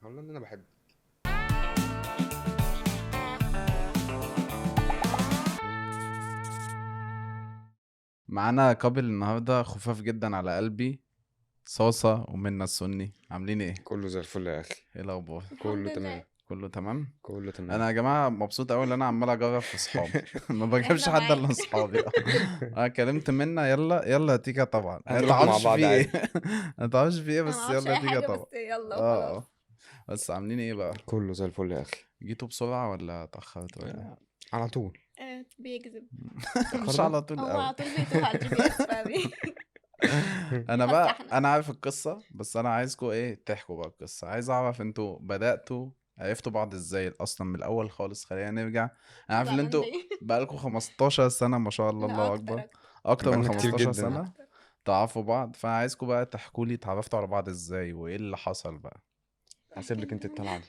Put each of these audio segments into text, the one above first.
هقول ان انا بحب. معانا قابل النهارده خفاف جدا على قلبي، صاصة ومنى السني. عاملين ايه؟ كله زي الفل يا اخي. ايه الاخبار؟ كله تمام. كله تمام. كله تمام. انا يا جماعه مبسوط قوي ان انا عمال اجرب في صحابي. ما بجيبش احنا حد الا معاك. صحابي. انا كلمت منى، يلا تيجا طبعا. ما هنروح مع تعرفش بعض في ايه. عادي. ما تعرفش في ايه انا بس معرفش يلا اي تيجا حاجه طبعا. بس يلا اه وخلاص. بس عاملين ايه بقى؟ كله زي الفل يا اخي. جيتوا بسرعه ولا اتاخرتوا ولا إيه؟ على طول. بيكذب. مش اتأخرنا؟ على طول هو قوي. على طول بيتوه على الGPS فاهمين. انا بقى فسحنا. انا عارف القصه، بس انا عايزكم ايه تحكوا بقى القصه. عايز اعرف انتوا بداتوا عرفتوا بعض ازاي اصلا من الاول خالص. خلينا نرجع. انا عارف ان زعلان انتوا ليه؟ بقالكم 15 سنه ما شاء الله، لا الله اكتر اكبر. اكتر اكتر من بقالنا كتير 15 جدا. سنه اكتر. تعرفوا بعض. فانا عايزكم بقى تحكوا لي اتعرفتوا على بعض ازاي وايه اللي حصل بقى. هسيب لك انت الطلعه دي.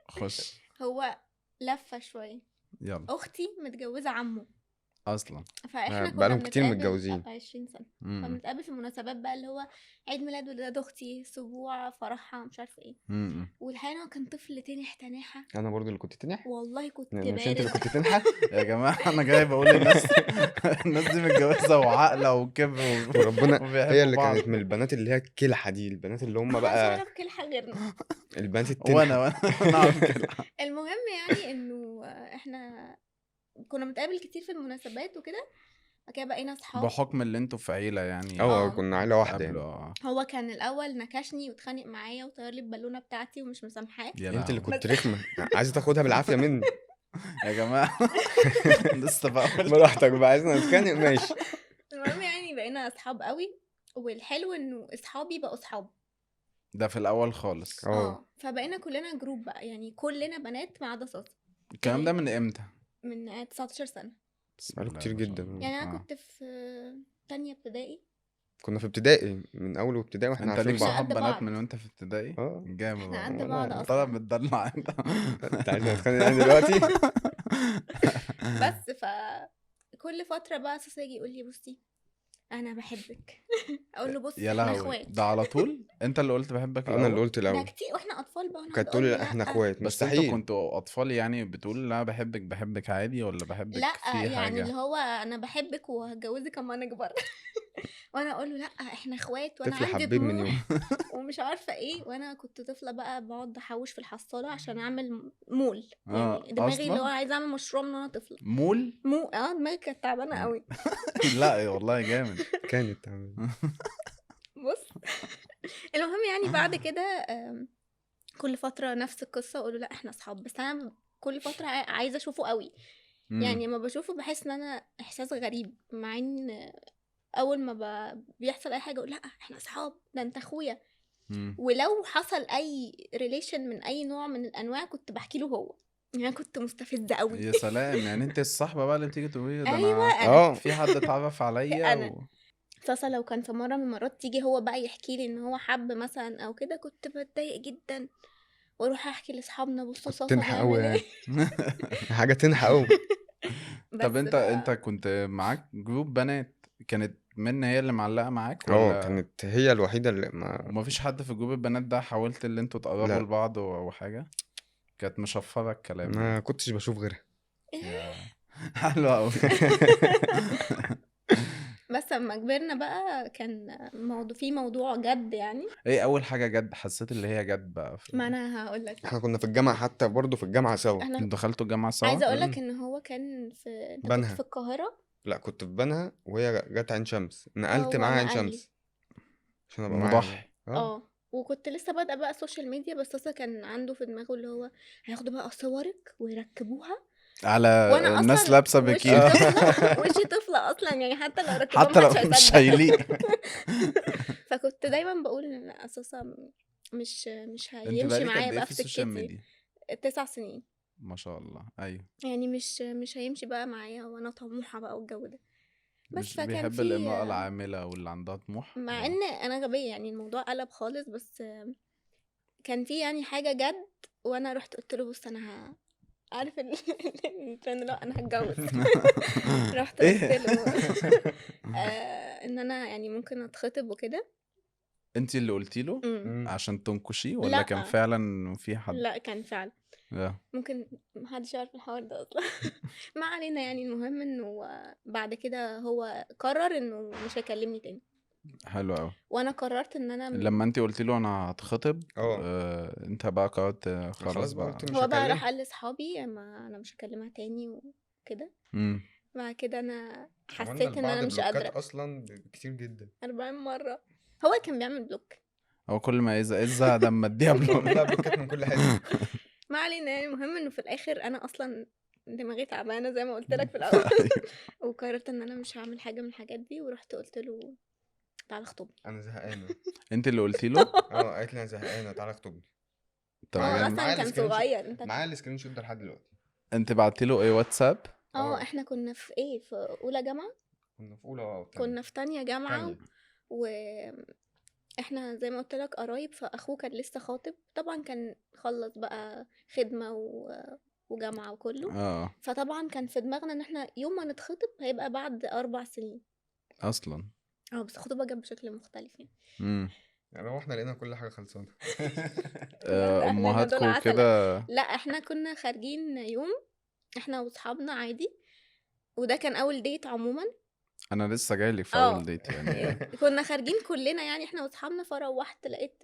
خش هو لفه شويه. يلا. اختي متجوزه عمه، اصلا فاحنا كنا بقالهم كتير بنتقابل متجوزين. 20 سنه. امم فبنتقابل في المناسبات بقى اللي هو عيد ميلاد ولاد اختي، اسبوع فرحها، مش عارفه ايه. امم والحقيقه هو كان طفل تنح تناحه. انا برضو اللي كنت تنح. والله كنت مش انت اللي بارد. كنت تنحى. يا جماعه انا جاي بقول للناس الناس دي متجوزه وعاقله وكبر وربنا هي وبيحبوا اللي بعض. كانت من البنات اللي هي الكلحه دي، البنات اللي هم محدش بقى يعرف كل حاجه غيرنا. البنات التنحه. وانا نعرف كده. المهم يعني انه احنا كنا بنتقابل كتير في المناسبات وكده، بعد كده بقينا اصحاب. بحكم اللي انتوا في عيله يعني كنا عيله واحده قبله. يعني. هو كان الاول نكشني واتخانق معايا وطير لي البالونه بتاعتي ومش مسامحاه. يا انت اللي لهوي كنت رخمه، عايزه تاخدها بالعافيه مني. يا جماعه. لسه بقى براحتك بقى، عايزنا نتخانق ماشي. المهم يعني بقينا اصحاب قوي، والحلو انه اصحابي بقوا اصحاب. ده في الاول خالص. فبقينا كلنا جروب بقى، يعني كلنا بنات ما عدا صاصا. الكلام ده من امتى؟ من 19 سنه. بسم بقاله الله كتير ما شاء جدا. الله. يعني انا كنت في تانية ابتدائي. كنا في ابتدائي، من اول ابتدائي واحنا انت عارفين ليك بعض. صحاب قد بنات بعض. من وانت في ابتدائي؟ اه جامد احنا قد والله. بعض أنا- طلع اصلا. بتدلع انت. انت عايزنا نتخانق يعني دلوقتي؟ بس كل فتره بقى صاصا يجي يقول لي بصي انا بحبك. اقول له بص يا احنا لهوي اخوات. ده على طول انت اللي قلت بحبك انا اللي الاول؟ قلت ده الاول. كتير واحنا اطفال بقى، ونقعد كانت اقول تقول له احنا لا. اخوات، بس انتوا مستحيل. كنتوا اطفال يعني بتقول لا بحبك عادي ولا بحبك لا في يعني حاجه؟ اللي هو انا بحبك وهتجوزك اما نكبر. وانا اقول له لا احنا اخوات وانا طفل عندي حبيب من طموح يوم. ومش عارفه ايه. وانا كنت طفله بقى بقعد احوش في الحصاله عشان اعمل مول. يعني دماغي اللي هو اصلا عايزه اعمل مشروع من وانا طفله. مول. دماغي كانت تعبانه قوي. لا والله جامد. كانت تعمل. بص. المهم يعني بعد كده كل فتره نفس القصه، اقول له لا احنا اصحاب، بس انا كل فتره عايزه اشوفه قوي. يعني لما بشوفه بحس ان انا احساس غريب، مع ان اول ما بيحصل اي حاجه اقول لا احنا اصحاب، ده انت اخويا. ولو حصل اي ريليشن من اي نوع من الانواع كنت بحكي له هو. يعني انا كنت مستفزه قوي. يا سلام، يعني انت الصحبه بقى اللي بتيجي تقولي ده ايوه انا انا في حد اتعرف عليا انا صاصا لو كان في مره من المرات تيجي هو بقى يحكي لي ان هو حب مثلا او كده، كنت بتضايق جدا واروح احكي لاصحابنا بصوا صاصا تنحى قوي بيعمل ايه. يعني. حاجه تنحى قوي. طب بس انت كنت معاك جروب بنات، كانت منى هي اللي معلقه معاك ولا؟ كانت هي الوحيده اللي ما ومفيش حد في جروب البنات ده حاولت اللي انتوا تقربوا لا. لبعض او حاجه؟ كانت مشفره الكلام ما يعني. كنتش بشوف غيرها. يا حلو قوي. بس لما كبرنا بقى كان في موضوع جد يعني. ايه اول حاجه جد حسيت اللي هي جد بقى ما انا هقول لك. احنا كنا في الجامعه، حتى برضو في الجامعه سوا. احنا انتوا دخلتوا الجامعه سوا؟ عايزه اقول لك ان هو كان انت كنت بنها. في القاهره. لا كنت في بنها وهي جت عين شمس، نقلت هو معاها عين نقل لي. شمس عشان ابقى معاها. مضحي. وكنت لسه بادئه بقى السوشيال ميديا، بس اصلا كان عنده في دماغه اللي هو هياخدوا بقى صورك ويركبوها. على وانا الناس اصلا لابسه وشي بكيني. طفله وشي طفله اصلا، يعني حتى لو ركبوها حتى لو محدش مش هيصدق. شايلين. فكنت دايما بقول ان اساسا مش انت هيمشي بقالك معايا قد ايه بقى في في السوشيال سكتي. ميديا؟ 9 سنين. ما شاء الله. ايوه يعني مش هيمشي بقى معايا وانا طموحه بقى والجو ده. بس مش فكان بيحب في الامرأة العاملة واللي عندها طموح. مع ان انا غبيه، يعني الموضوع قلب خالص، بس كان في يعني حاجه جد. وانا رحت قلت له بص انا عارف الترند، لا انا هتجوز. رحت قلت له ان انا يعني ممكن اتخطب وكده. انت اللي قلتي له عشان تنكشيه ولا كان لا فعلا في حد؟ لا كان فعلا لا ممكن محدش يعرف الحوار ده اصلا. ما علينا يعني. المهم انه بعد كده هو قرر انه مش هيكلمني تاني، حلو قوي. وانا قررت ان انا لما انت قلتي له انا هتخطب اه انت بقى قررت خلاص خلاص بقى بقى. قلت مش هو بقى راح هكلمها. قال لاصحابي ما انا مش هكلمها تاني وكده. امم بعد كده انا عملنا حسيت ان انا لبعض مش بلوكات قادره. اصلا كتير جدا. 40 مره هو كان بيعمل بلوك. هو كل ما يزهق لما اديها بلوك. لا بلوكات من كل حته. ما علينا يعني. المهم انه في الاخر انا اصلا دماغي تعبانه زي ما قلت لك في الاول. أيوة. وقررت ان انا مش هعمل حاجه من الحاجات دي، ورحت قلت له تعالى اخطبني. انا زهقانه. انت اللي قلتي له؟ قالت لي انا زهقانه تعالى اخطبني. طب هو معايا اصلا كان السكرين شوت. صغير. انت معايا السكرين شوت ده لحد دلوقتي. انت بعتي له ايه واتساب؟ احنا كنا في ايه، في اولى جامعه. كنا في اولى وتانية. كنا في تانية جامعه تانية. واحنا زي ما قلت لك قرايب، فاخوه كان لسه خاطب طبعا، كان خلص بقى خدمه وجامعه وكله. فطبعا كان في دماغنا ان احنا يوم ما نتخطب هيبقى بعد 4 سنين اصلا. بس الخطوبه جت بشكل مختلف يعني. يعني روحنا لقينا كل حاجه خلصانه. بجد أهلنا دول امهاتكم عسل. كده؟ لا احنا كنا خارجين يوم احنا واصحابنا عادي، وده كان اول ديت عموما. انا لسه جايلك في اول ديت يعني. كنا خارجين كلنا يعني احنا واصحابنا، فروحت لقيت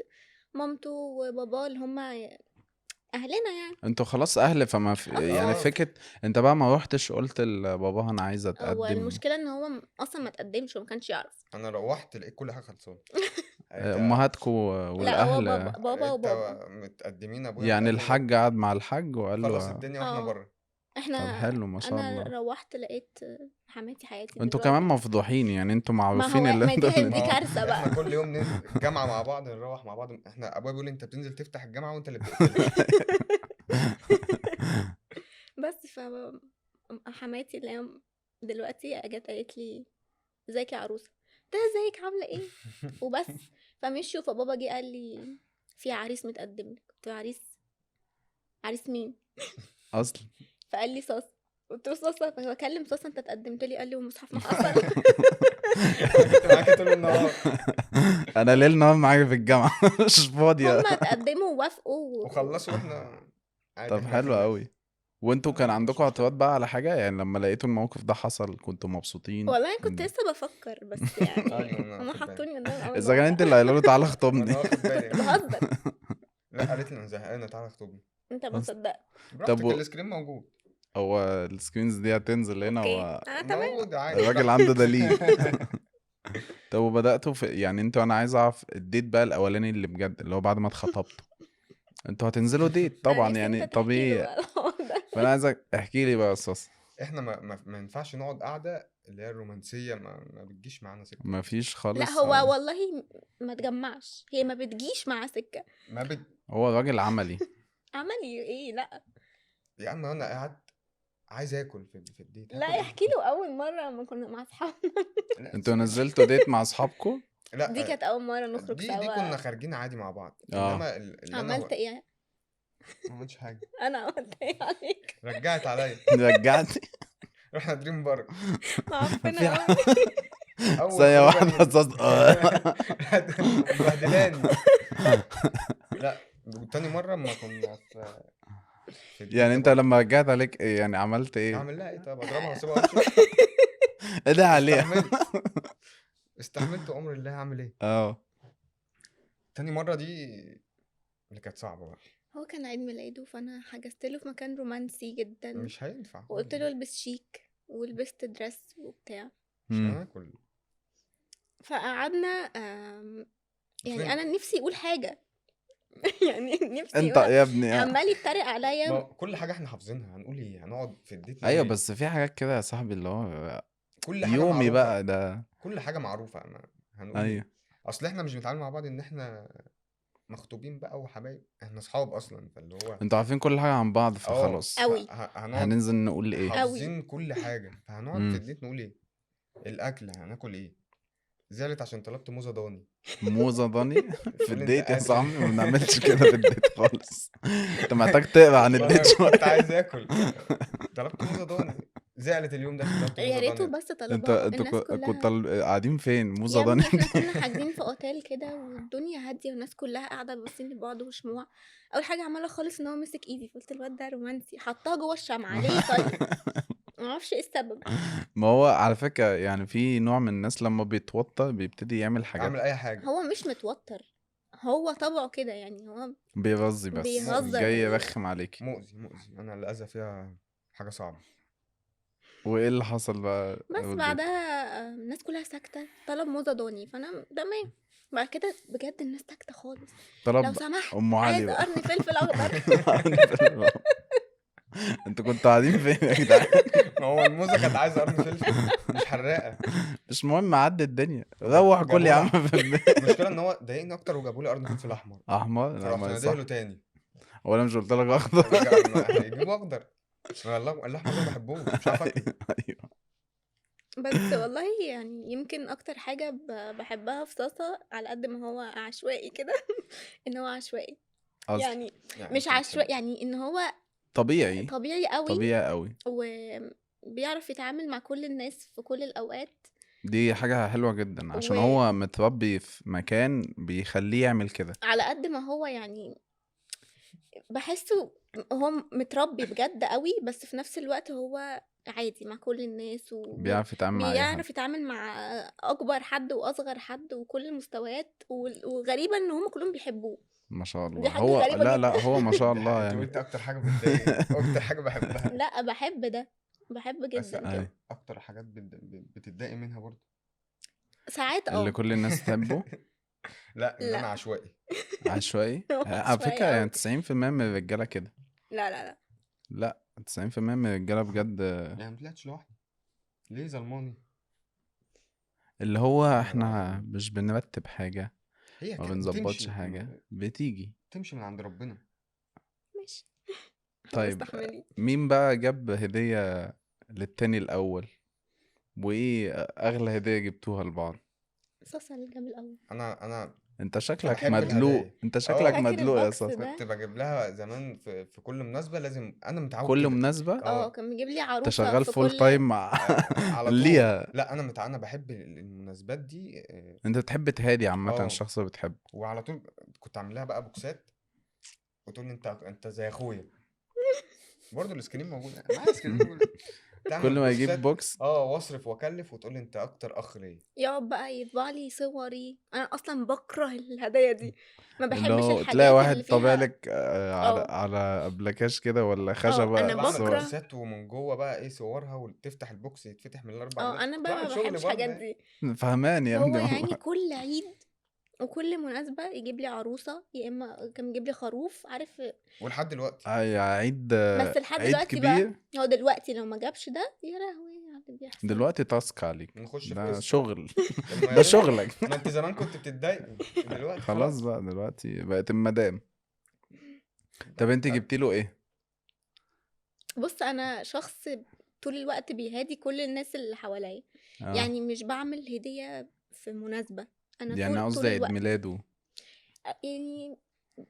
مامته وباباه اللي هم اهلنا يعني. انتوا خلاص اهل، فما في يعني فكره انت بقى ما روحتش قلت لباباها انا عايزه اتقدم؟ هو المشكله ان هو اصلا ما تقدمش وما كانش يعرف. انا روحت لقيت كل حاجه خلصانه. امهاتكم لا هو والاهل بابا وبابا متقدمين ابويا يعني وأمي. الحاج قعد مع الحاج وقال خلص له الدنيا واحنا بره. طب احنا حلو ما شاء انا الله. روحت لقيت حماتي حياتي انتوا دلوقتي. كمان مفضوحين يعني، انتوا ما معروفين هو اللي ما انتوا دي كارثه بقى. احنا كل يوم ننزل الجامعه مع بعض، نروح مع بعض. احنا ابويا بيقول لي انت بتنزل تفتح الجامعه وانت اللي بتقفلها. بس حماتي اللي هي دلوقتي جت قالت لي ازيك يا عروسه، ده ازيك عامله ايه وبس. فمشوا. فبابا جه قال لي في عريس متقدم لك. قلت له عريس مين اصلا؟ فقال لي صاصه. قلت له صاصه. فبكلم صاصه انت اتقدمت لي. قال لي والمصحف ما حصل. كنت معاكي طول النهار. انا ليل نهار معاكي في الجامعه مش فاضيه. هم اتقدموا ووافقوا وخلصوا واحنا عادي. طب إحنا حلو في قوي. وانتوا كان مش عندكم مشكلة. اعتراض بقى على حاجه يعني لما لقيتوا الموقف ده حصل؟ كنتوا مبسوطين؟ والله كنت لسه بفكر بس يعني أيوة، أنا هم واخد بالي. حطوني قدام اول اذا كان واحدة. انت اللي قايله له تعالى انا اخطبني. واخد بالي. كنت بهزر. لا قالت لي انا زهقانه تعالى اخطبني. انت ما صدقت. براحتك السكرين موجود. هو السكرينز دي هتنزل هنا اوكي تمام. موجود عادي. الراجل عنده دليل. طب وبداتوا في يعني انتوا، انا عايز اعرف الديت بقى الاولاني اللي بجد اللي هو بعد ما اتخطبتوا انتوا هتنزلوا ديت طبعا نفسي يعني انت تحكي له طبيعي. بقى الحوار ده. فانا عايزك احكي لي بقى قصص. احنا ما ينفعش نقعد قاعده اللي هي الرومانسيه، ما بتجيش معانا سكه. ما فيش خالص. لا هو والله ما تجمعش، هي ما بتجيش معاه سكه. هو راجل عملي. عملي ايه؟ لا يا عم انا قاعد عايز اكل في الديت. لا يحكي له اول مره لما كنا مع اصحابنا. انتوا نزلتوا ديت مع اصحابكم؟ لا دي كانت اول مره نخرج دي سوا. كنا خارجين عادي مع بعض. انما اللي عملت ايه؟ ما عملتش حاجه. انا عملت ايه عليك؟ رجعت عليا. رجعتي؟ رحنا دريم بارك. معفنه ثانية واحدة أصلا. بهدلاني. لا تاني مرة اما كنا في يعني انت لما رجعت عليك ايه يعني عملت ايه؟ اعمل لها ايه؟ طب اضربها واسيبها وامشي؟ ايه ده عليها؟ استحملت امر الله. اعمل ايه؟ تاني مرة دي اللي كانت صعبة بقى. هو كان عيد ميلاده، فانا حجزت له في مكان رومانسي جدا. مش هينفع. وقلت له البس شيك ولبست دريس وبتاع. مش هناكل. فقعدنا يعني انا نفسي اقول حاجه. يعني نفسي انت يا ابني عمال يتريق عليا. كل حاجه احنا حافظينها. هنقول ايه؟ هنقعد في الديت. ايوه بس في حاجات كده يا صاحبي اللي هو كل حاجه يومي معروفة. بقى ده كل حاجه معروفه. هنقول ايوه. اصل احنا مش بنتعامل مع بعض ان احنا مخطوبين بقى وحبايب. احنا اصحاب اصلا. فاللي هو انتوا عارفين كل حاجه عن بعض فخلاص قوي. هننزل نقول ايه؟ حافظين كل حاجه. فهنقعد في الديت نقول ايه؟ الاكل هناكل ايه؟ زعلت عشان طلبت موزه ضاني. موزه ضاني في الديت يا صاحبي؟ ما بنعملش كده في الديت خالص. انت محتاج تقرا عن الديت شويه. كنت عايز اكل. طلبت موزه ضاني. زعلت اليوم ده اشتغلت يا موزة ريته ضانية. بس انت طلبها انت الناس كنت كلها. قاعدين فين موزة يا ابني ضاني احنا كنا حاجزين في اوتيل كده والدنيا هاديه والناس كلها قاعده باصين لبعض وشموع. اول حاجه عماله خالص ان هو مسك ايدي فقلت الواد ده رومانسي حطها جوه الشمعه ليه طيب معرفش ايه السبب. ما هو على فكرة يعني في نوع من الناس لما بيتوتر بيبتدي يعمل حاجات اعمل اي حاجة. هو مش متوتر، هو طبعه كده يعني، هو بيرزي بس بيهزر جاي يعني. يرخم عليكي. مؤذي انا الاذى فيها حاجة صعبة. وايه اللي حصل بقى بس ردت؟ بعدها الناس كلها ساكته، طلب موزه ضاني فانا تمام. بعد كده بجد الناس ساكته خالص. لو طلب سمحت ام علي عايزه بقى قرن فلفل اخضر. انتوا كنتوا قاعدين فين يا جدعان؟ ما هو الموزة كانت عايزة قرن فلفل مش حراقة. مش مهم عدي الدنيا، روح كل يا عم في البيت. المشكلة ان هو ضايقني اكتر وجابوا لي قرن فلفل احمر، احمر لا فرحت ما ناديه صح. له تاني. هو انا مش قلت لك اخضر؟ هيجيبوا اخضر. انا الاحمر ده ما بحبوش مش عارف اكله. ايوه بس والله يعني يمكن اكتر حاجة بحبها في صاصة على قد ما هو عشوائي كده ان هو عشوائي اصلا يعني، يعني مش انت عشوائي يعني ان هو طبيعي طبيعي قوي طبيعي قوي. وبيعرف يتعامل مع كل الناس في كل الاوقات. دي حاجة حلوة جدا عشان وعلى هو متربي في مكان بيخليه يعمل كده. قد ما هو يعني بحسه هو متربي بجد قوي، بس في نفس الوقت هو عادي مع كل الناس بيعرف يتعامل مع اي حد. وبيعرف يتعامل مع اكبر حد واصغر حد وكل المستويات وغريبة ان هم كلهم بيحبوه. ما شاء دي الله. حاجة هو غريبة لا جدا. هو ما شاء الله انت يعني. قلت اكتر حاجة بتضايقني اكتر حاجة بحبها. لا بحب ده، بحب بس جدا أي. كده. اكتر حاجات بتتضايقي منها برضه. ساعات اللي كل الناس تحبه. لا ان انا لا عشوائي. عشوائي على عشوائي فكرة يعني قوي. 90% من الرجالة كده. لا لا 90% من الرجالة بجد يعني ما طلعتش لوحدي ليه ظلماني. اللي هو والله احنا العظيم مش بنرتب حاجة هي ما كده بنظبطش بتمشي حاجة بتيجي. تمشي من عند ربنا. ماشي. طيب استحملي. مين بقى جاب هدية للتاني الأول؟ وإيه أغلى هدية جبتوها لبعض؟ صاصة اللي جاب الاول. انا انت انا شكلك بحب مدلوق، الهدايا. انت شكلك اه فاكر مدلوق يا البوكس صاصا. ده؟ كنت بجيب لها زمان في كل مناسبة لازم انا متعود كل كده. مناسبة اه اه كان بيجيب لي انت عروسة شغال في فول كل تايم مع على طول. ليها. لا انا بحب المناسبات دي. انت بتحب تهادي عامة اه الشخص اللي بتحبه. وعلى طول كنت عامل لها بقى بوكسات وتقول لي انت زي اخويا. برضه السكرين موجود معايا سكرين موجود. كل تعمل ما يجيب بوكسات بوكس واصرف واكلف وتقول لي انت اكتر اخ ليا. يقعد بقى يطبع لي صوري، انا اصلا بكره الهدايا دي، ما اللي بحبش هو تلاقي الحاجات اللي واحد طابع فيها. لك على اه ابلكاش كده ولا انا خشبة بعمل بكره. صور. بوكسات ومن جوه بقى ايه صورها وتفتح البوكس يتفتح من الاربع جناب انا كنت بقى ما بعمل شغل بحبش برضه الحاجات يعني. دي. فهمان يا هو ابني يعني والله. كل عيد وكل مناسبة يجيب لي عروسة، يا اما كان يجيب لي خروف عارف. ولحد دلوقتي عيد بس لحد عيد دلوقتي بقى، كبير. هو دلوقتي لو ما جابش ده يا لهوي على اللي بيحصل. دلوقتي تاسك عليك، نخش في ده قصه. شغل. طب ما يا ده بنت شغلك. ما انت زمان كنت بتتضايقي دلوقتي خلاص خلاص. بقى دلوقتي بقت المدام. طب انت جبتي له ايه؟ بص انا شخص طول الوقت بيهادي كل الناس اللي حواليا، اه يعني مش بعمل هدية في مناسبة، انا يعني طول قصدي عيد الوقت ميلاده. يعني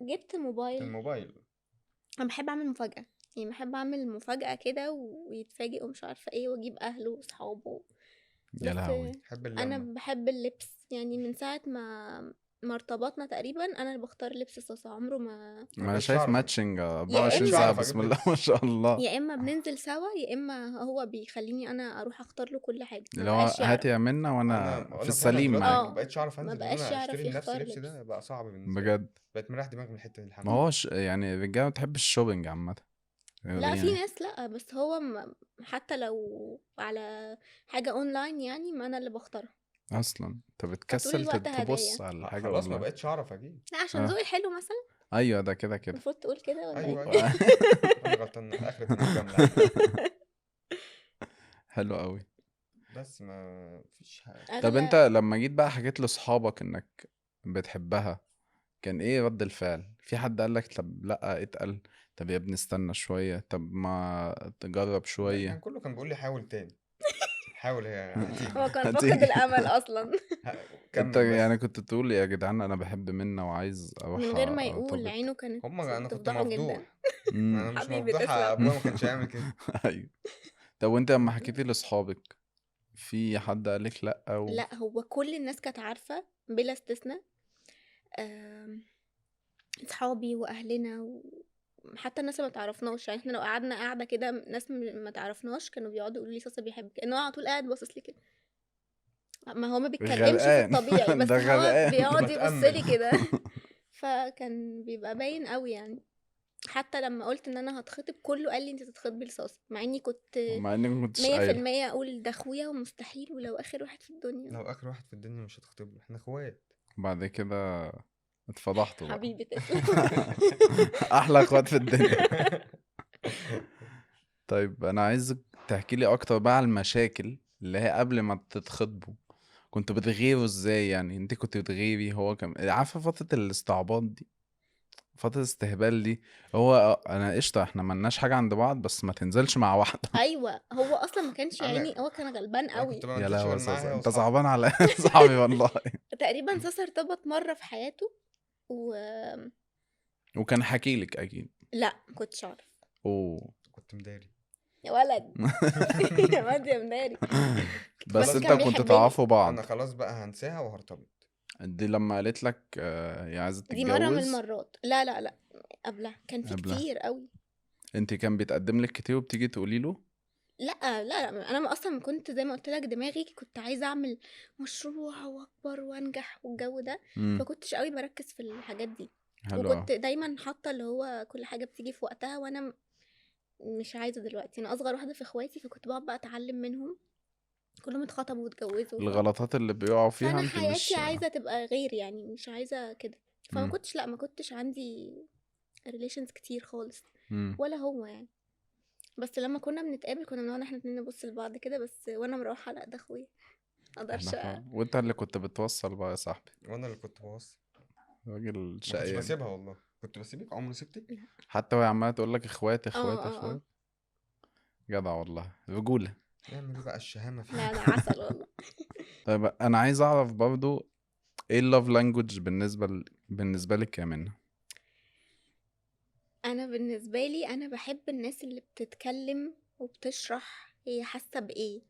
جبت موبايل. الموبايل انا بحب اعمل مفاجأة، يعني بحب اعمل مفاجأة كده ويتفاجئ ومش عارفة ايه واجيب اهله واصحابه. يا بس لهوي. بحب انا اللمه. بحب اللبس، يعني من ساعة ما ارتبطنا تقريبا انا اللي بختار لبس صاصة، عمره ما ما ما انا بقتش شايف اعرف ماتشنج يا 24 بقتش ساعة اما اعرف بسم اجيب الله ما لبس. شاء الله. يا اما بننزل سوا يا اما هو بيخليني انا اروح اختار له كل حاجة، ما اللي هو بقاش هاتي يعرف. يا منى وانا انا في انا فعلا السليم دلوقتي ما معاك. اه بقتش اعرف ما انزل ان بقاش انا يعرف اشتري لنفسي يختار لبس لبس. ده بقى صعب بالنسبه لي. بجد. بقيت مريح دماغي من الحته دي الحمد ما لله. هوش يعني الرجالة ما بتحبش الشوبينج عامة لا في يعني. ناس لا، بس هو حتى لو على حاجة اونلاين يعني ما انا اللي بختارها، اصلا انت فطول بتكسل الوقت تبص هدايا. على الحاجة خلاص ما اونلاين. بقتش اعرف اجيب. لا عشان اه ذوقي حلو مثلا، ايوه ده كده كده. المفروض تقول كده ولا ايوه ايه؟ انا غلطان اخرة المجامله يعني. حلو قوي. بس ما فيش حاجه. طب انت اغلى. لما جيت بقى حكيت لاصحابك انك بتحبها كان ايه رد الفعل؟ في حد قال لك طب لا اتقل، طب يا ابني استنى شوية، طب ما تجرب لا كان شوية؟ كله كان بيقول لي حاول تاني. حاول هي هتيجي. هو كان فاقد هتيجي. الامل اصلا. انت كمل يعني بس. كنت تقول يا جدعان انا بحب منة وعايز من اروح غير ما يقول ارتبط. عينه كانت انا كنت بتفضحه جدا. مفضوح. ما امم انا مش حبيبي مفضوح تسلم. ابويا ما كانش هيعمل كده. ايوه. طب وانت لما حكيتي لاصحابك في حد قالك لا او لا، هو كل الناس كانت عارفة بلا استثناء. آم، صحابي واهلنا وحتى الناس اللي ما تعرفناش. يعني احنا لو قعدنا قاعده كده ناس ما تعرفناش كانوا بيقعدوا يقولوا لي صاصا بيحبك، انه على طول قاعد باصص لي كده. ما هو ما بيتكلمش في غرقان الطبيعي بس ده هو غرقان بيقعد يبص بتأمل. لي كده. فكان بيبقى باين قوي يعني. حتى لما قلت ان انا هتخطب كله قال لي انت تتخطبي لصاصا، مع اني كنت مع انك ما كنتش 100% قايله. اقول ده اخويا ومستحيل ولو اخر واحد في الدنيا. لو اخر واحد في الدنيا مش هتخطب له، احنا اخوات. بعد كده اتفضحتوا بقى. حبيبي تسلم. احلى اخوات في الدنيا. طيب انا عايزك تحكي لي اكتر بقى على المشاكل اللي هي قبل ما تتخطبوا. كنتوا بتغيروا ازاي؟ يعني انت كنت بتغيري، هو كان عارفه فتره الاستعباط دي، فتره الاستهبال دي. هو انا قشطه احنا ملناش حاجه عند بعض بس ما تنزلش مع واحده. ايوه، هو اصلا ما كانش انا يعني، هو كان غلبان انا كنت قوي. ما يا بنزلش لهوي غير يا معاها صاصا، هي انت واصحابها. صعبان على صاحبي والله. تقريبا ساسا ارتبط مره في حياته و وكان حكي لك اكيد. لا ما كنتش اعرف. اوه. كنت مداري. يا ولد. يا واد يا مداري. بس بس خلاص انت كان بقى، كنت بيحبني. تعرفوا بعض. انا خلاص بقى هنساها وهرتبط. دي لما قالت لك هي عايزه دي مره من تتجوز المرات. لا لا لا، قبلها كان في قبلها؟ كتير قوي. انت كان بيتقدم لك كتير وبتيجي تقولي له؟ لا لا لا، انا اصلا كنت زي ما قلت لك دماغي كنت عايزه اعمل مشروع واكبر وانجح والجو ده. فكنتش قوي بركز في الحاجات دي. حلو وكنت دايما حاطه اللي هو كل حاجه بتيجي في وقتها، وانا مش عايزه دلوقتي. انا اصغر واحده في اخواتي، فكنت بقعد بقى اتعلم منهم. كلهم اتخطبوا واتجوزوا الغلطات اللي بيقعوا فيها فانا انت حياتي مش عايزه تبقى غير، يعني مش عايزه كده. فما مم. كنتش لا ما كنتش عندي ريليشنز كتير خالص، مم. ولا هو يعني. بس لما كنا بنتقابل كنا بنقعد احنا اتنين نبص لبعض كده بس، وانا مروحه لا ده اخويا احنا مقدرش. وانت اللي كنت بتوصل بقى يا صاحبي، وانا اللي كنت بوصل، راجل ما كنتش شقيان. بسيبها والله. كنت بسيبك؟ عمري سبتك؟ حتى وهي عماله تقول لك اخوات اخوات اه اخوات. جدع والله، رجوله. نعمل ايه بقى، الشهامه لا فيها. لا عسل والله. طيب انا عايز اعرف برضو ايه اللوف لانجوج بالنسبه لك يا منى؟ انا بالنسبه لي انا بحب الناس اللي بتتكلم وبتشرح هي حاسه بايه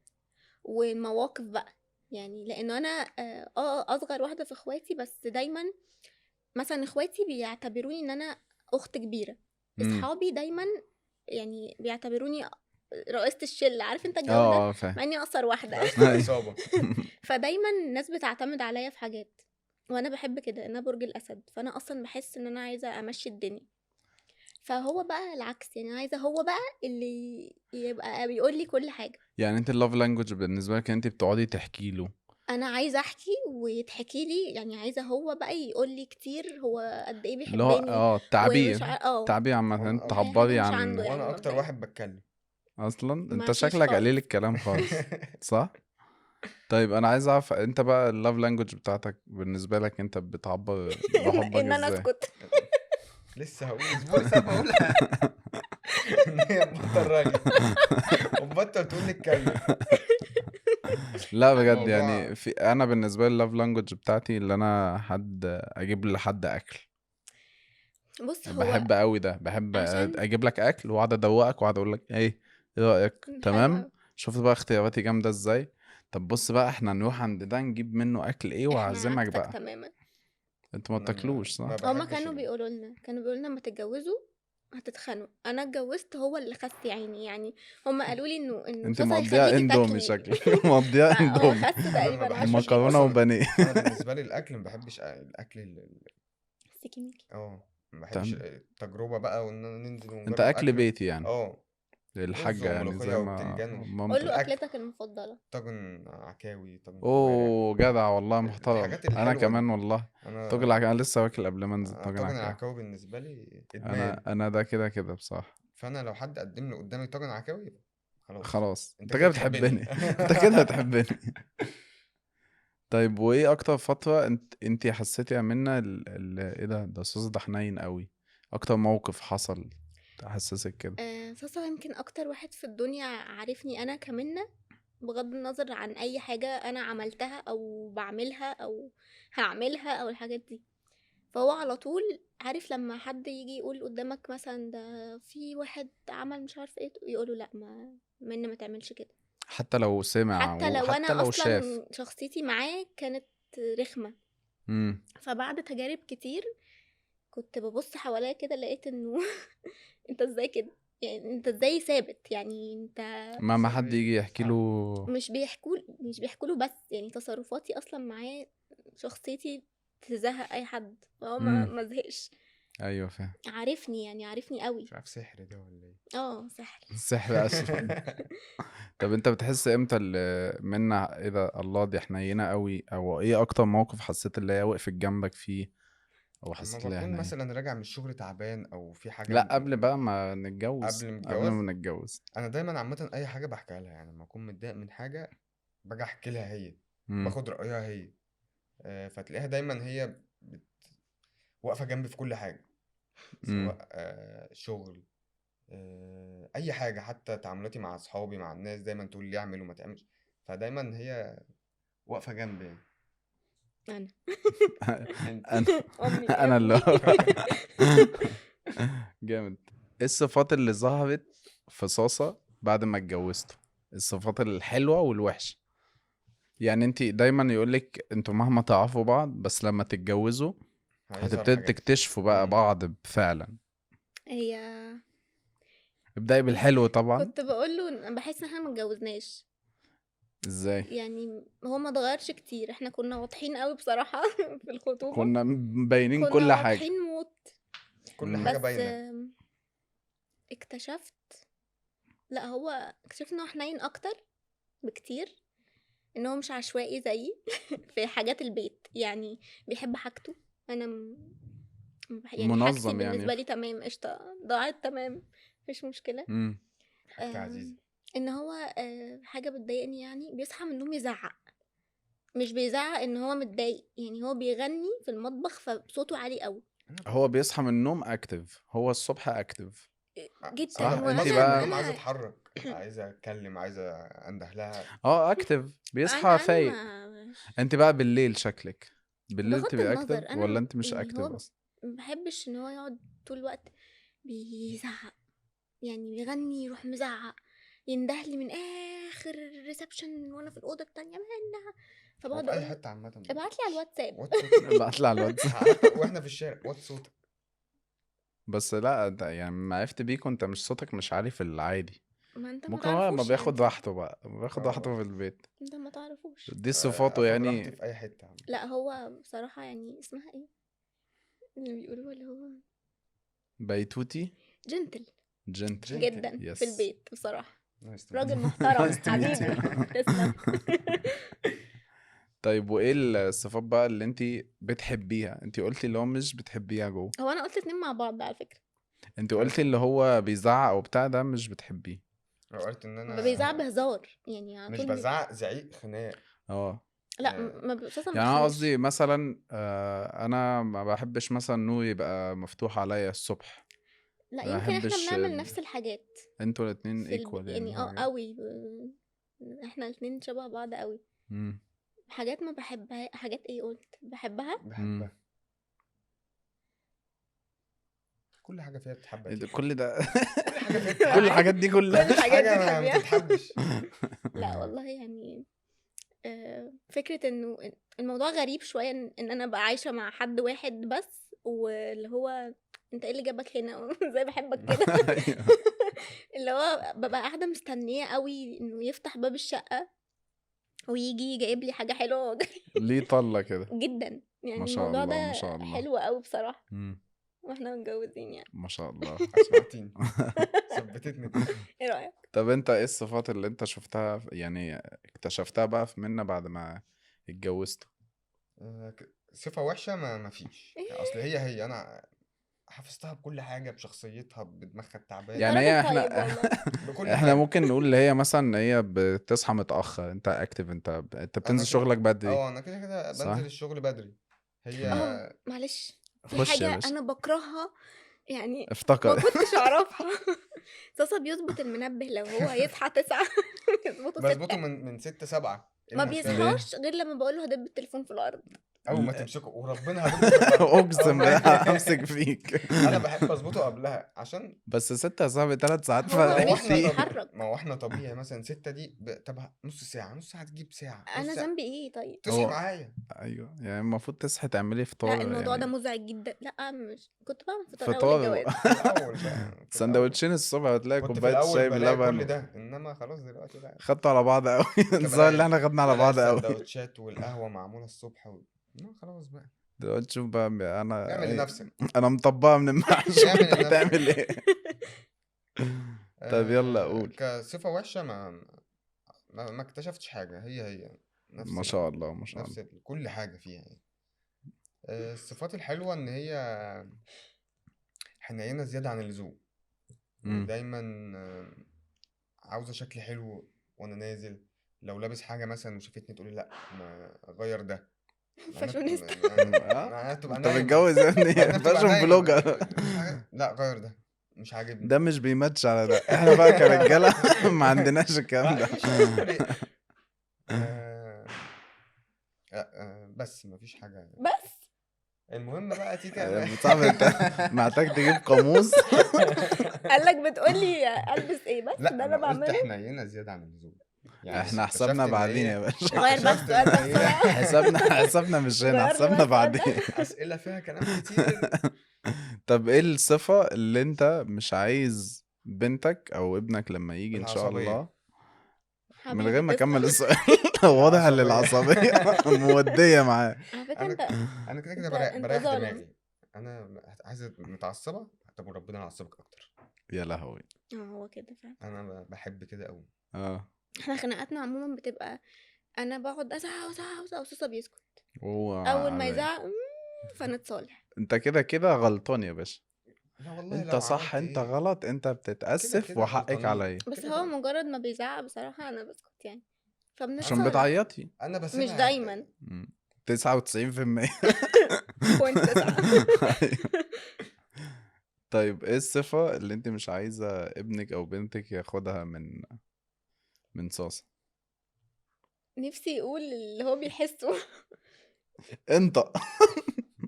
ومواقف بقى. يعني لانه انا اصغر واحده في اخواتي، بس دايما مثلا اخواتي بيعتبروني ان انا اخت كبيره. اصحابي دايما يعني بيعتبروني رئيسة الشلة، عارف انت الجو ده، فاهم. مع اني اقصر واحدة. رئيسة العصابه. فدايما الناس بتعتمد عليا في حاجات، وانا بحب كده. انا برج الاسد، فانا اصلا بحس ان انا عايزة امشي الدنيا. فهو بقى العكس، يعني عايزة هو بقى اللي يبقى بيقول لي كل حاجة. يعني انت اللوف لانجوج بالنسبه لك انت بتقعدي تحكي له؟ انا عايزة احكي ويتحكي لي، يعني عايزة هو بقى يقول لي كتير هو قد ايه اللي هو بيحبني. ومش التعبير. تعبير عامه، انت وانا اي حاجة تعبري مش عنده عن يعني وانا اكتر مبدئيا. واحد بتكلم اصلا. انت ما فيش شكلك قليل خالص. الكلام خالص. صح. طيب انا عايز اعرف انت بقى اللوف لانجوج بتاعتك بالنسبه لك انت بتعبر بحبك ان انا ازاي؟ اسكت. لسه هقول، اصبر لسه بقولها. ان هي تبطل راجل وتبطل تقول لي اتكلم. لا بجد، حبيبي. يعني انا بالنسبه لي اللوف لانجوج بتاعتي اللي انا اجيب لحد اكل. بص هو بحب قوي ده، بحب عشان اجيب لك اكل واقعد ادوقك واقعد اقول لك ايه رايك؟ حلو تمام. قوي. شفت بقى اختياراتي جامده ازاي؟ طب بص بقى احنا نروح عند ده نجيب منه اكل ايه احنا واعزمك عكسك بقى. تماما. انتوا ما انا بتاكلوش ما صح؟ هما بحبش كانوا بيقولوا لنا لما تتجوزوا هتتخانقوا. انا اتجوزت هو اللي خس يعني هما قالوا لي انه انت صوصه مقضيها هيخليكي اندومي تاكلي. شكلك. مقضيها فهو اندومي. خس انا ما تقريبا بحبش 10 كيلو. مكرونه اصلا. وبانيه. انا بالنسبه لي الاكل ما بحبش الاكل سيكي ميكي. ما بحبش تمام. التجربه بقى وان ننزل انت ونجرب اكل اكل. بيتي يعني، اه رز الحاجه يعني وملوخيه زي ما وبتنجان قول له مامتك. الاكل، اكلتك المفضله. طاجن عكاوي، طاجن كوارع، اوه جدع والله محترم. الحاجات انا الحلوه دي. كمان والله. طاجن انا انا لسه واكل قبل ما انزل طاجن طاجن عكاوي. العكاوي بالنسبه لي انا ادمان. انا ده كده كده بصراحه. فانا لو حد قدم لي قدامي طاجن عكاوي خلاص، خلاص انت انت كده كده بتحبني. بتحبني. انت كده بتحبني. طيب وايه اكتر فتره انت حسيتي منها ايه ده الصوص ده حنين قوي؟ اكتر موقف حصل تحسسك كده؟ صوصه يمكن اكتر واحد في الدنيا عارفني انا كمنة، بغض النظر عن اي حاجه انا عملتها او بعملها او هعملها او الحاجات دي. فهو على طول عارف لما حد يجي يقول قدامك مثلا ده في واحد عمل مش عارف ايه، يقوله لا ما تعملش كده. حتى لو سمع حتى لو وحتى انا لو شاف. اصلا شخصيتي معاه كانت رخمة. فبعد تجارب كتير كنت ببص حواليا كده لقيت انه انت ازاي كده، يعني انت ازاي ثابت، يعني انت ما حد يجي يحكي له. مش بيحكوا له بس، يعني تصرفاتي اصلا معاه شخصيتي تزهق اي حد، فهو ما زهقش. ايوه فاهم. عارفني قوي. مش عارف سحر ده ولا ايه؟ سحر. السحر اصلا. طب انت بتحس امتى اللي منا ايه ده الله دي حنينه قوي، او ايه اكتر موقف حسيت اللي هي وقفت جنبك فيه او اما حسيت اللي هي بكون حنينه؟ مثلا راجع من الشغل تعبان او في حاجه لا قبل بقى ما نتجوز، قبل قبل الجواز. ما نتجوز. انا دايما عامه اي حاجه بحكيها لها، يعني لما اكون متضايق من حاجه باجي احكي لها هي، باخد رايها هي. فتلاقيها دايما هي واقفه جنبي في كل حاجه، سواء شغل، اي حاجه، حتى تعاملاتي مع اصحابي مع الناس دايما تقول لي اعمل وما تعملش. فدايما هي واقفه جنبي يعني. انا انت امي انا اللي جامد. ايه الصفات اللي ظهرت في صاصة بعد ما اتجوزتوا؟ الصفات الحلوة والوحشة. يعني انت دايما يقولك انتوا مهما تعرفوا بعض بس لما تتجوزوا هيظهر هتبتدوا حاجات. تكتشفوا بقى بعض فعلا. هي ابدأي بالحلو طبعا. كنت بقول له بحس ان احنا ما اتجوزناش. ازاي؟ يعني هو ما اتغيرش كتير، احنا كنا واضحين قوي بصراحة في الخطوبة، كنا مبينين كنا كل حاجة. واضحين موت. كل حاجه بس باينه. اكتشفت، لا هو اكتشفت ان هو حنين اكتر بكتير، ان هو مش عشوائي زيي في حاجات البيت، يعني بيحب حاجته. انا يعني حاجتي منظم يعني. بالنسبه لي تمام، قشطه، ضاعت تمام، مفيش مشكله. حاجتي عزيزه. ان هو حاجه بتضايقني، يعني بيصحى من النوم يزعق، مش بيزعق ان هو متضايق، يعني هو بيغني في المطبخ فصوته عالي قوي. هو بيصحى من النوم اكتف، هو الصبح اكتف جدا. صح. انت وانا بقى انا عايز انا اتحرك، عايز اتكلم، عايز انده لها. اكتف بيصحى انا فايق. انت بقى بالليل شكلك بالليل بغض تبقى النظر، اكتف انا ولا انت مش يعني اكتف هو اصلا؟ ما بحبش ان هو يقعد طول الوقت بيزعق، يعني بيغني يروح مزعق، يندهلي من اخر الريسبشن وانا في الاوضه التانية منها، فبقعد في اي اقول له حته عامه ابعت لي على الواتساب. وات صوتك. ابعت لي على الواتس. حتى واحنا في الشارع وات صوتك. بس لا ده يعني ما عرفت بيك وانت مش صوتك مش عالي في العادي. ما انت ما ممكن هو ما تعرفوش بياخد يعني، راحته بقى، بياخد راحته في البيت. انت ما تعرفوش. دي صفاته اخد راحتي يعني. في اي حته عامه. لا هو بصراحه يعني اسمها ايه اللي بيقولوا، اللي هو بيتوتي. جنتل جنتل جدا يس. في البيت بصراحه، نايس تو راجل ميت. محترم Nice to meet حبيبي. you. تسلم. طيب وايه الصفات بقى اللي انت بتحبيها؟ انت قلتي اللي هو مش بتحبيها جوه. هو انا قلت اتنين مع بعض على فكره. انت قلتي اللي هو بيزعق او بتاع ده مش بتحبيه. لو قلت ان بيزعق انا بهزار، يعني على مش طول بزعق زعيق خناق. لا ما اساسا يعني انا بخافش. قصدي مثلا انا ما بحبش مثلا انه يبقى مفتوح عليا الصبح. لا ما يمكن احنا بحبش بنعمل نفس الحاجات انتوا الاتنين في ايكوال يعني. يعني قوي احنا الاتنين شبه بعض قوي. حاجات ما بحبها، حاجات ايه قلت بحبها. كل حاجه فيها بتتحب. كل ده كل حاجه فيها كل الحاجات دي كلها. كل الحاجات دي حاجه ما تحبيها. تتحبش. لا والله يعني فكرة انه الموضوع غريب شوية ان انا ابقى عايشة مع حد واحد بس، واللي هو انت ايه اللي جابك هنا زي بحبك كده. اللي هو ببقى قاعدة مستنية قوي انه يفتح باب الشقة ويجي جايب لي حاجة حلوة. ليه طلة كده جدا، يعني ما شاء الموضوع الله ده ما شاء الله. حلو قوي بصراحة. واحنا متجوزين يعني ما شاء الله. اسمعتيني ثبتتني. ايه رأيك؟ طب انت ايه الصفات اللي انت شفتها يعني اكتشفتها بقى في منا بعد ما اتجوزتوا؟ صفه وحشه ما فيش، اصل هي انا حفظتها بكل حاجه، بشخصيتها، بدماغها التعبان. يعني هي احنا بكل احنا حاجه. ممكن نقول اللي هي مثلا هي بتصحى متأخر، انت اكتف، انت بتنزل شغلك بدري. انا كده صح؟ بنزل الشغل بدري. هي معلش في خش يا حاجة باشا. انا بكرهها، يعني ما افتكر. كنتش اعرفها. صاصا بيظبط المنبه لو هو يصحى 9 يظبطه 6. بظبطه من 6 7. ما بيصحاش غير لما بقول له هدب التليفون في الارض. اول ما تمسكه وربنا هتمسك في الارض اقسم بالله همسك فيك. انا بحب اظبطه قبلها عشان بس 6 يا صاحبي 3 ساعات هو فرق ما هو مش احنا كتير. بيتحرك. ما هو احنا طبيعي مثلا 6 دي طب نص ساعة، نص ساعة تجيب ساعة، انا نص ساعة ذنبي ايه طيب؟ تصحي هو معايا. ايوه يعني المفروض تصحي تعملي لا فطار الموضوع ده يعني مزعج جدا. لا مش كنت بعمل فطار اول فطار الجواز. في الاول بقى في الاول سندوتشين الصبح وتلاقي كنت في كوبايه الاول الشاي بلاقي بلبن كل ده، انما خلاص دلوقتي لا. خدتوا على بعض قوي. كنت النظام اللي بلاقي احنا خدنا على بلاقي بعض قوي. السندوتشات والقهوة معمولة الصبح ما خلاص بقى. دلوقتي شوف بقى انا اعمل لنفسك انا مطبقه من المحشي اعمل وانت لنفسك. هتعمل ايه؟ طب يلا قول. كصفة وحشة ما اكتشفتش حاجة، هي نفس ما شاء الله ما شاء نفس الله. كل حاجة فيها يعني. الصفات الحلوة إن هي حنينة زيادة عن اللزوم، ودايما عاوزة شكل حلو وأنا نازل. لو لابس حاجة مثلا وشافتني تقولي لأ ما غير ده، فاشونيستا. معناها تبقى انت نايمة، متجوز يا ابني معناها بتبقى فاشن نايمة بلوجر. لا غير ده مش عاجبني. ده مش بيماتش على ده. احنا بقى كرجاله ما عندناش الكلام ده. مش هيفرق. بس مفيش حاجة. بس المهم بقى تيتا صعب انت محتاج تجيب قاموس. قال لك بتقولي البس ايه؟ بس لا ده انا انا قلت بعمله. حنينة زيادة عن اللزوم، يعني احنا اكتشفت حسابنا إن بعدين هي- يا باشا. غير بقى اكتشفت السؤال إن ده هي بسرعة. حسابنا مش هنا، غير حسابنا بقى السؤال ده. بعدين. أسئلة فيها كلام كتير. طب ايه الصفة اللي انت مش عايز بنتك او ابنك لما يجي ان شاء العصبية. الله؟ من حبيبي غير ما تسلم. اكمل السؤال واضح ان العصبية. العصبية مودية معاه. على فكرة أنا انت أنا كده كده انت بريح ظالم. دماغي. أنا عايزة متعصبة، طب وربنا يعصبك أكتر. يا لهوي. هو كده فعلا. أنا بحب كده أوي. اه احنا خناقاتنا عموما بتبقى انا بقعد ازعق وازعق وازعق وصوصه بيسكت. هو اول ما يزعق فنتصالح. انت كده غلطان يا باشا. لا والله انت لو صح عملت انت إيه غلط، انت كده بتتأسف كده وحقك غلطانين عليا بس كده هو كده. مجرد ما بيزعق بصراحة انا بسكت يعني، عشان فبنتصالح. بتعيطي. أنا مش بسيبها دايما. 99%. بوينت 9. أيوة. طيب ايه الصفة اللي انت مش عايزة ابنك او بنتك ياخدها من صاصة؟ نفسي يقول اللي هو بيحسه. انت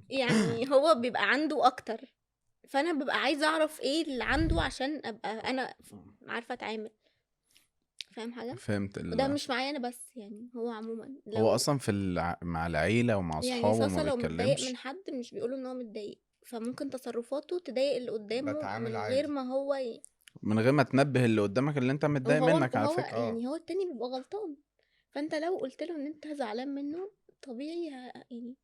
يعني هو بيبقى عنده اكتر، فانا ببقى عايزه اعرف ايه اللي عنده عشان ابقى انا عارفه اتعامل. فاهم حاجه؟ فهمت وده مش معايا انا بس، يعني هو عموما هو لو اصلا مع العيلة ومع يعني اصحابه ما صاصة لو متضايق من بيتكلمش. حد مش بيقوله ان هو متضايق، فممكن تصرفاته تضايق اللي قدامه بتعامل من عادي غير ما هو من غير ما تنبه اللي قدامك اللي انت متضايق وهو منك على وهو فكرة. يعني هو التاني بيبقى غلطان. فانت لو قلت له ان انت زعلان منه طبيعي يعني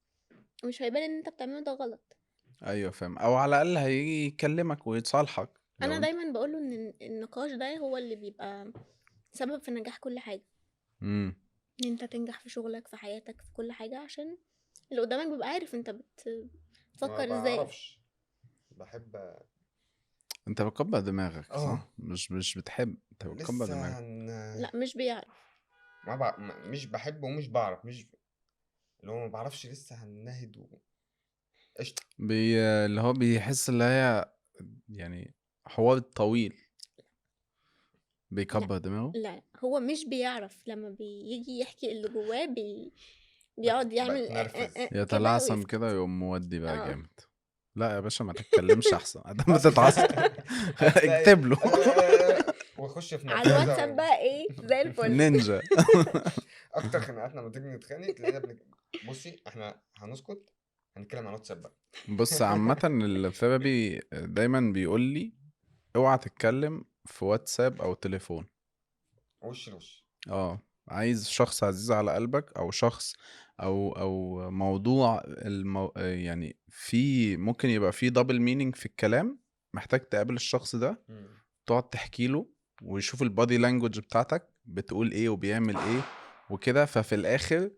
مش هيبان ان انت بتعمله ده غلط. ايوه فاهم، او على الاقل هيجي يكلمك ويتصالحك انا لو دايما بقوله ان النقاش ده هو اللي بيبقى سبب في نجاح كل حاجة. امم ان انت تنجح في شغلك في حياتك في كل حاجة، عشان اللي قدامك بيبقى عارف انت ما بتفكر ازاي. بعرفش بحب انت بتكبر دماغك اه صح؟ مش بتحب، انت بتكبر لسه دماغك. لا مش بيعرف. مش بحب ومش بعرف، مش اللي هو ما بعرفش لسه هنهد قشطة. اللي هو بيحس اللي هي يعني حوار طويل لا بيكبر دماغه. لا هو مش بيعرف، لما بيجي يحكي اللي جواه بيقعد يعمل بتنرفز. كده يتلعثم ويسكت. كده يقوم مودي بقى اه جامد. لا يا باشا ما تتكلمش احسن ادام اصل بتتعصب. هتلاقي اكتب له ويخش في على نرفزة الواتساب بقى ايه زي الفل. نينجا. اكتر خناقاتنا لما تيجي نتخانق تلاقينا بصي احنا هنسكت، هنتكلم عن واتساب بقى. بص عامة الثيرابي دايما بيقول لي اوعى تتكلم في واتساب او تليفون. وش لوش. عايز شخص عزيز على قلبك او شخص او موضوع يعني في ممكن يبقى في دبل مينينج في الكلام، محتاج تقابل الشخص ده تقعد تحكي له ويشوف البادي لانجوج بتاعتك بتقول ايه وبيعمل ايه وكده، ففي الاخر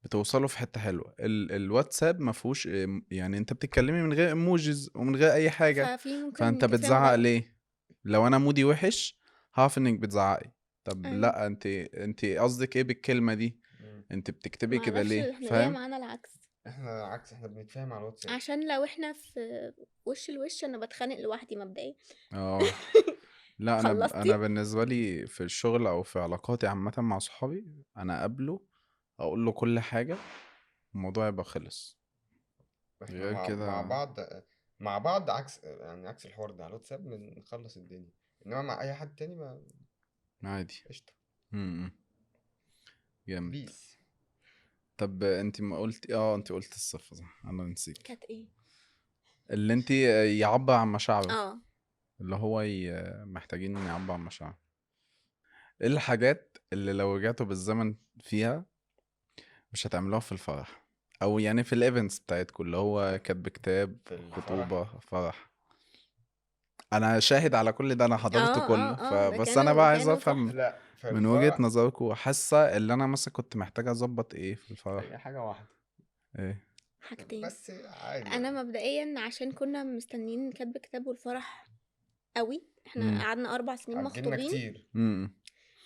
بتوصلوا في حتة حلوة. الواتساب ما فيهوش يعني انت بتتكلمي من غير ايموجيز ومن غير اي حاجة، ففي ممكن فانت تتفهم بتزعق غلط. ليه؟ لو انا مودي وحش هعرف انك بتزعقي. طب ايوه لا انت قصدك ايه بالكلمة دي؟ انت بتكتبي كده معرفش ليه؟ احنا ليه فاهم؟ معانا العكس. احنا عكس، احنا بنتفاهم على الواتساب. عشان لو احنا في وش الوش انا بتخانق لوحدي مبدئيا. اه لا انا خلصتي. بالنسبة لي في الشغل او في علاقاتي عامة مع صحابي انا اقابله اقول له كل حاجة الموضوع يبقى خلص. احنا غير مع كده بعض، مع بعض عكس يعني عكس الحوار ده على الواتساب بنخلص الدنيا، انما مع اي حد تاني ما عادي. قشطة. امم جامد. بيس. طب انت ما قلت انت قلت الصفة صح، انا نسيت. كانت ايه؟ اللي انت يعبر عن مشاعره، اه اللي هو محتاجين يعبر عن مشاعره. ايه الحاجات اللي لو رجعتوا بالزمن فيها مش هتعملوها في الفرح، او يعني في الايفنتس بتاعتكم، اللي هو كاتب كتاب، في الفرح خطوبة، فرح؟ انا شاهد على كل ده، انا حضرت كله، ده فبس انا بقى عايز افهم تحفة. لا في من وجهة الفرح نظركم، حاسة اللي انا مثلا كنت محتاج اظبط ايه في الفرح؟ هي حاجة واحدة ايه؟ حاجتين. بس عادي انا يعني. مبدئيا عشان كنا مستنيين كاتب كتاب والفرح قوي، احنا امم قعدنا 4 سنين أجلنا مخطوبين كتير. انا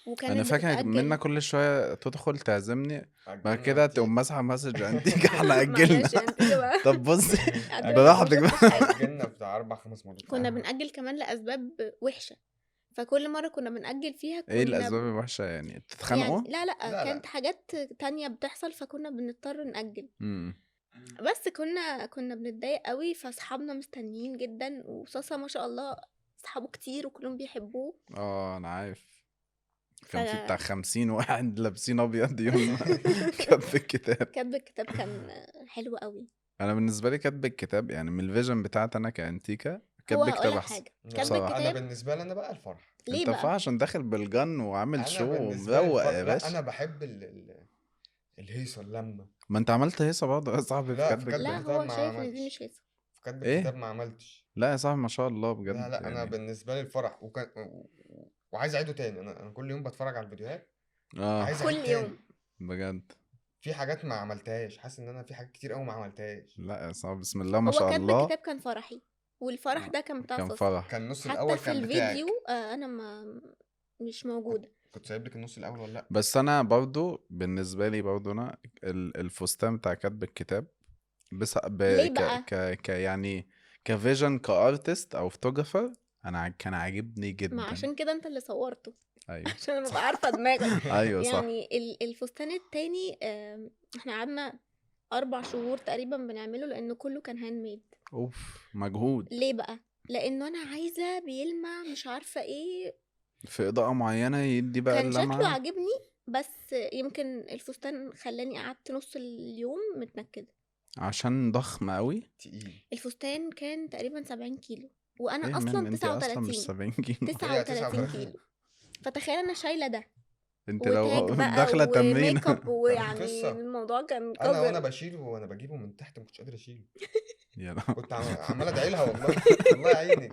وكانت فاكر منا بتتأجل. كل شوية تدخل تعزمني، بعد أجلنا كده تقوم كتير. مسحة مسج انتيك احنا اجلنا. معلش يعني انت بقى طب بصي اعتبر انك ما براحتك بقى. شفتش حاجة. أجلنا بتاع 4-5 مرات. كنا بنأجل كمان لأسباب وحشة، فكل مرة كنا بنأجل فيها ايه كنا الاسباب الوحشة يعني؟ يعني بتتخانقوا؟ لا لا كانت لا حاجات تانية بتحصل فكنا بنضطر نأجل. امم بس كنا بنتضايق قوي، فاصحابنا مستنيين جدا، وصاصة ما شاء الله صحابه كتير وكلهم بيحبوه. انا عارف ف كان في بتاع 50 واحد لابسين ابيض يوم كتب الكتاب. كاتب الكتاب كان حلو قوي. انا بالنسبه لي كتب الكتاب يعني من الفيجن بتاعتي انا كانتيكا، هو كتب كتاب هقولك احسن حاجة، لا كاتب لا أنا بصراحه. الكتاب بالنسبة لي أنا بقى الفرح. ليه انت بقى؟ عشان داخل بالجن وعامل أنا شو بالنسبة لي مروق الفرح يا لا أنا باشا. بحب الهيصة اللمة. ما انت عملت هيصه برضه يا صاحبي في لا كتب في كاتب لا الكتاب. الكتاب هو ما شايف ان دي عملتش. مش هيصة. في كاتب الكتاب ايه؟ ما عملتش. لا يا صاحبي ما شاء الله لا بجد لا أنا يعني. بالنسبة لي الفرح وعايز أعيده تاني. أنا كل يوم بتفرج على الفيديوهات، اه عايز كل أعيد يوم. تاني. بجد. في حاجات ما عملتهاش، حاسس ان انا في حاجات كتير قوي ما عملتهاش. لا يا صاحبي بسم الله ما هو شاء كاتب الله. الكتاب كان فرحي، والفرح ده كان بتاع كان صاصة. فرح. كان النص حتى الاول في كان الفيديو بتاعك. انا مش كنت موجودة. كنت سايب لك النص الاول ولا لا؟ بس انا برضه بالنسبه لي برضه انا الفستان بتاع كتب الكتاب بس ليه ك بقى؟ يعني كفيجن كارتست او فوتوغرافر، انا كان عاجبني ما جدا. عشان كده انت اللي صورته. ايوه عشان انا ببقى صح. عارفة دماغك. ايوه صح. يعني الفستان التاني احنا قعدنا 4 شهور تقريبا بنعمله لانه كله كان هاند ميد. اوف مجهود. ليه بقى؟ لانه انا عايزة بيلمع مش عارفة ايه. في اضاءة معينة يدي بقى كان شكله اللمعة. عاجبني، بس يمكن الفستان خلاني قعدت نص اليوم متنكدة. عشان ضخم قوي. تقيل. الفستان كان تقريبا 70 كيلو وانا ايه اصلا انت اصلا مش 39. 70 كيلو. هي 39 39. كيلو. فتخيل انا شايله ده انت وتاج لو بقى داخلة تمرين. وميك اب، طب ويعني القصه، الموضوع كان انا وانا قذر. بشيله وانا بجيبه من تحت ما كنتش قادر اشيله. يا لا. كنت عمال ادعي لها والله. الله يعينك.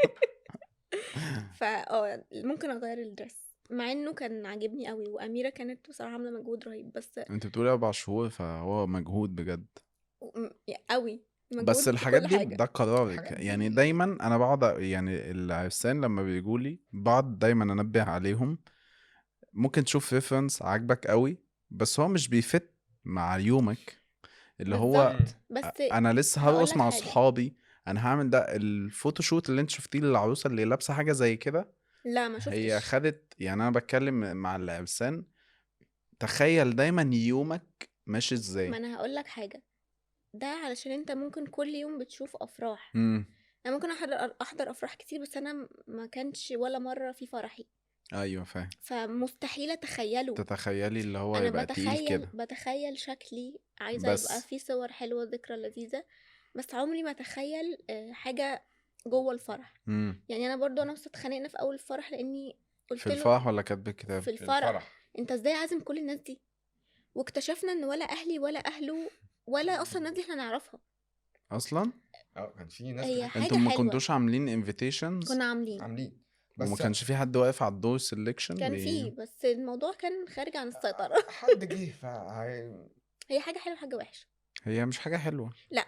ممكن اغير الدرس مع انه كان عاجبني قوي، واميره كانت بصراحه عامله مجهود رهيب، بس انت بتقولي 4 شهور فهو مجهود بجد. قوي بس مجهود في الحاجات كل دي حاجه. ده قرارك الحاجات يعني. دي دايما انا بقعد يعني العرسان لما بيجولي بقعد دايما انبه عليهم. ممكن تشوف ريفرنس عاجبك قوي بس هو مش بيفت مع يومك اللي هو. بالظبط. بس انا لسه هقول هرقص لك مع حاجه، صحابي، انا هعمل ده الفوتوشوت اللي انت شفتيه للعروسه اللي لابسه حاجه زي كده. لا ما هي شفتش. خدت يعني، انا بتكلم مع العرسان، تخيل دايما يومك ماشي ما ازاي. انا هقول لك حاجه، ده علشان انت ممكن كل يوم بتشوف افراح. امم انا ممكن احضر افراح كتير، بس انا ما كانش ولا مره في فرحي، ايوه فاهم. فمستحيل اتخيله. تتخيلي اللي هو انا يبقى تقيل كده. بتخيل شكلي عايزه يبقى بس في صور حلوه ذكرى لذيذه، بس عمري ما اتخيل حاجه جوه الفرح. يعني انا برضو انا اتخانقنا في اول الفرح لاني في قلت له الفرح ولا كاتب الكتاب؟ في في الفرح الفرح. انت ازاي عازم كل الناس دي؟ واكتشفنا ان ولا اهلي ولا اهله ولا اصلا الناس دي احنا نعرفها. اصلا كان في ناس هي كتير حاجه انتم ما حلوه. كنتوش عاملين انفيتيشنز كنا عاملين، عاملين وما بس كانش في حد واقف على الدور سelection كان فيه، بس الموضوع كان خارج عن السيطره. حد جه هي حاجه حلوه حاجه وحشه. هي مش حاجة حلوة. لا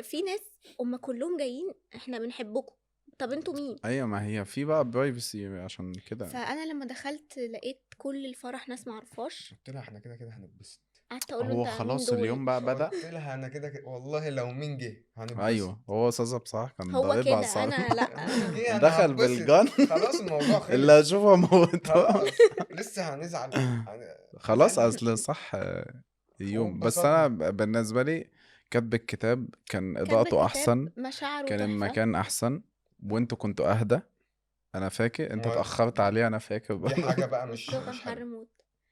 في ناس هم كلهم جايين احنا بنحبكم، طب انتوا مين؟ ايوه ما هي في بقى برايفسي عشان كده. فانا لما دخلت لقيت كل الفرح ناس معرفاش، قلت لها احنا كده كده هنتبسط. قعدت اقول له هو انت مين خلاص دول؟ اليوم بقى بدأ. قلت لها انا كده والله لو مين جه هنتبسط. ايوه هو استاذ بصراحة كان هو ضاربها على كده الصعيد. انا لا. مين جه انا دخل هتبسط. بالجن. خلاص الموضوع خلص. اللي هشوفه موته. خلاص لسه هنزعل. خلاص نزعل اصل ليه؟ صح يوم. بس واتبسطنا. انا بالنسبة لي كاتب الكتاب كان كاتب اضاءته الكتاب احسن، مشاعره كان تحفة. المكان احسن، وانتوا كنتوا اهدى. انا فاكر انت هو اتاخرت عليه، انا فاكر دي برضه. حاجة بقى الجو كان مش حر حلوة. موت.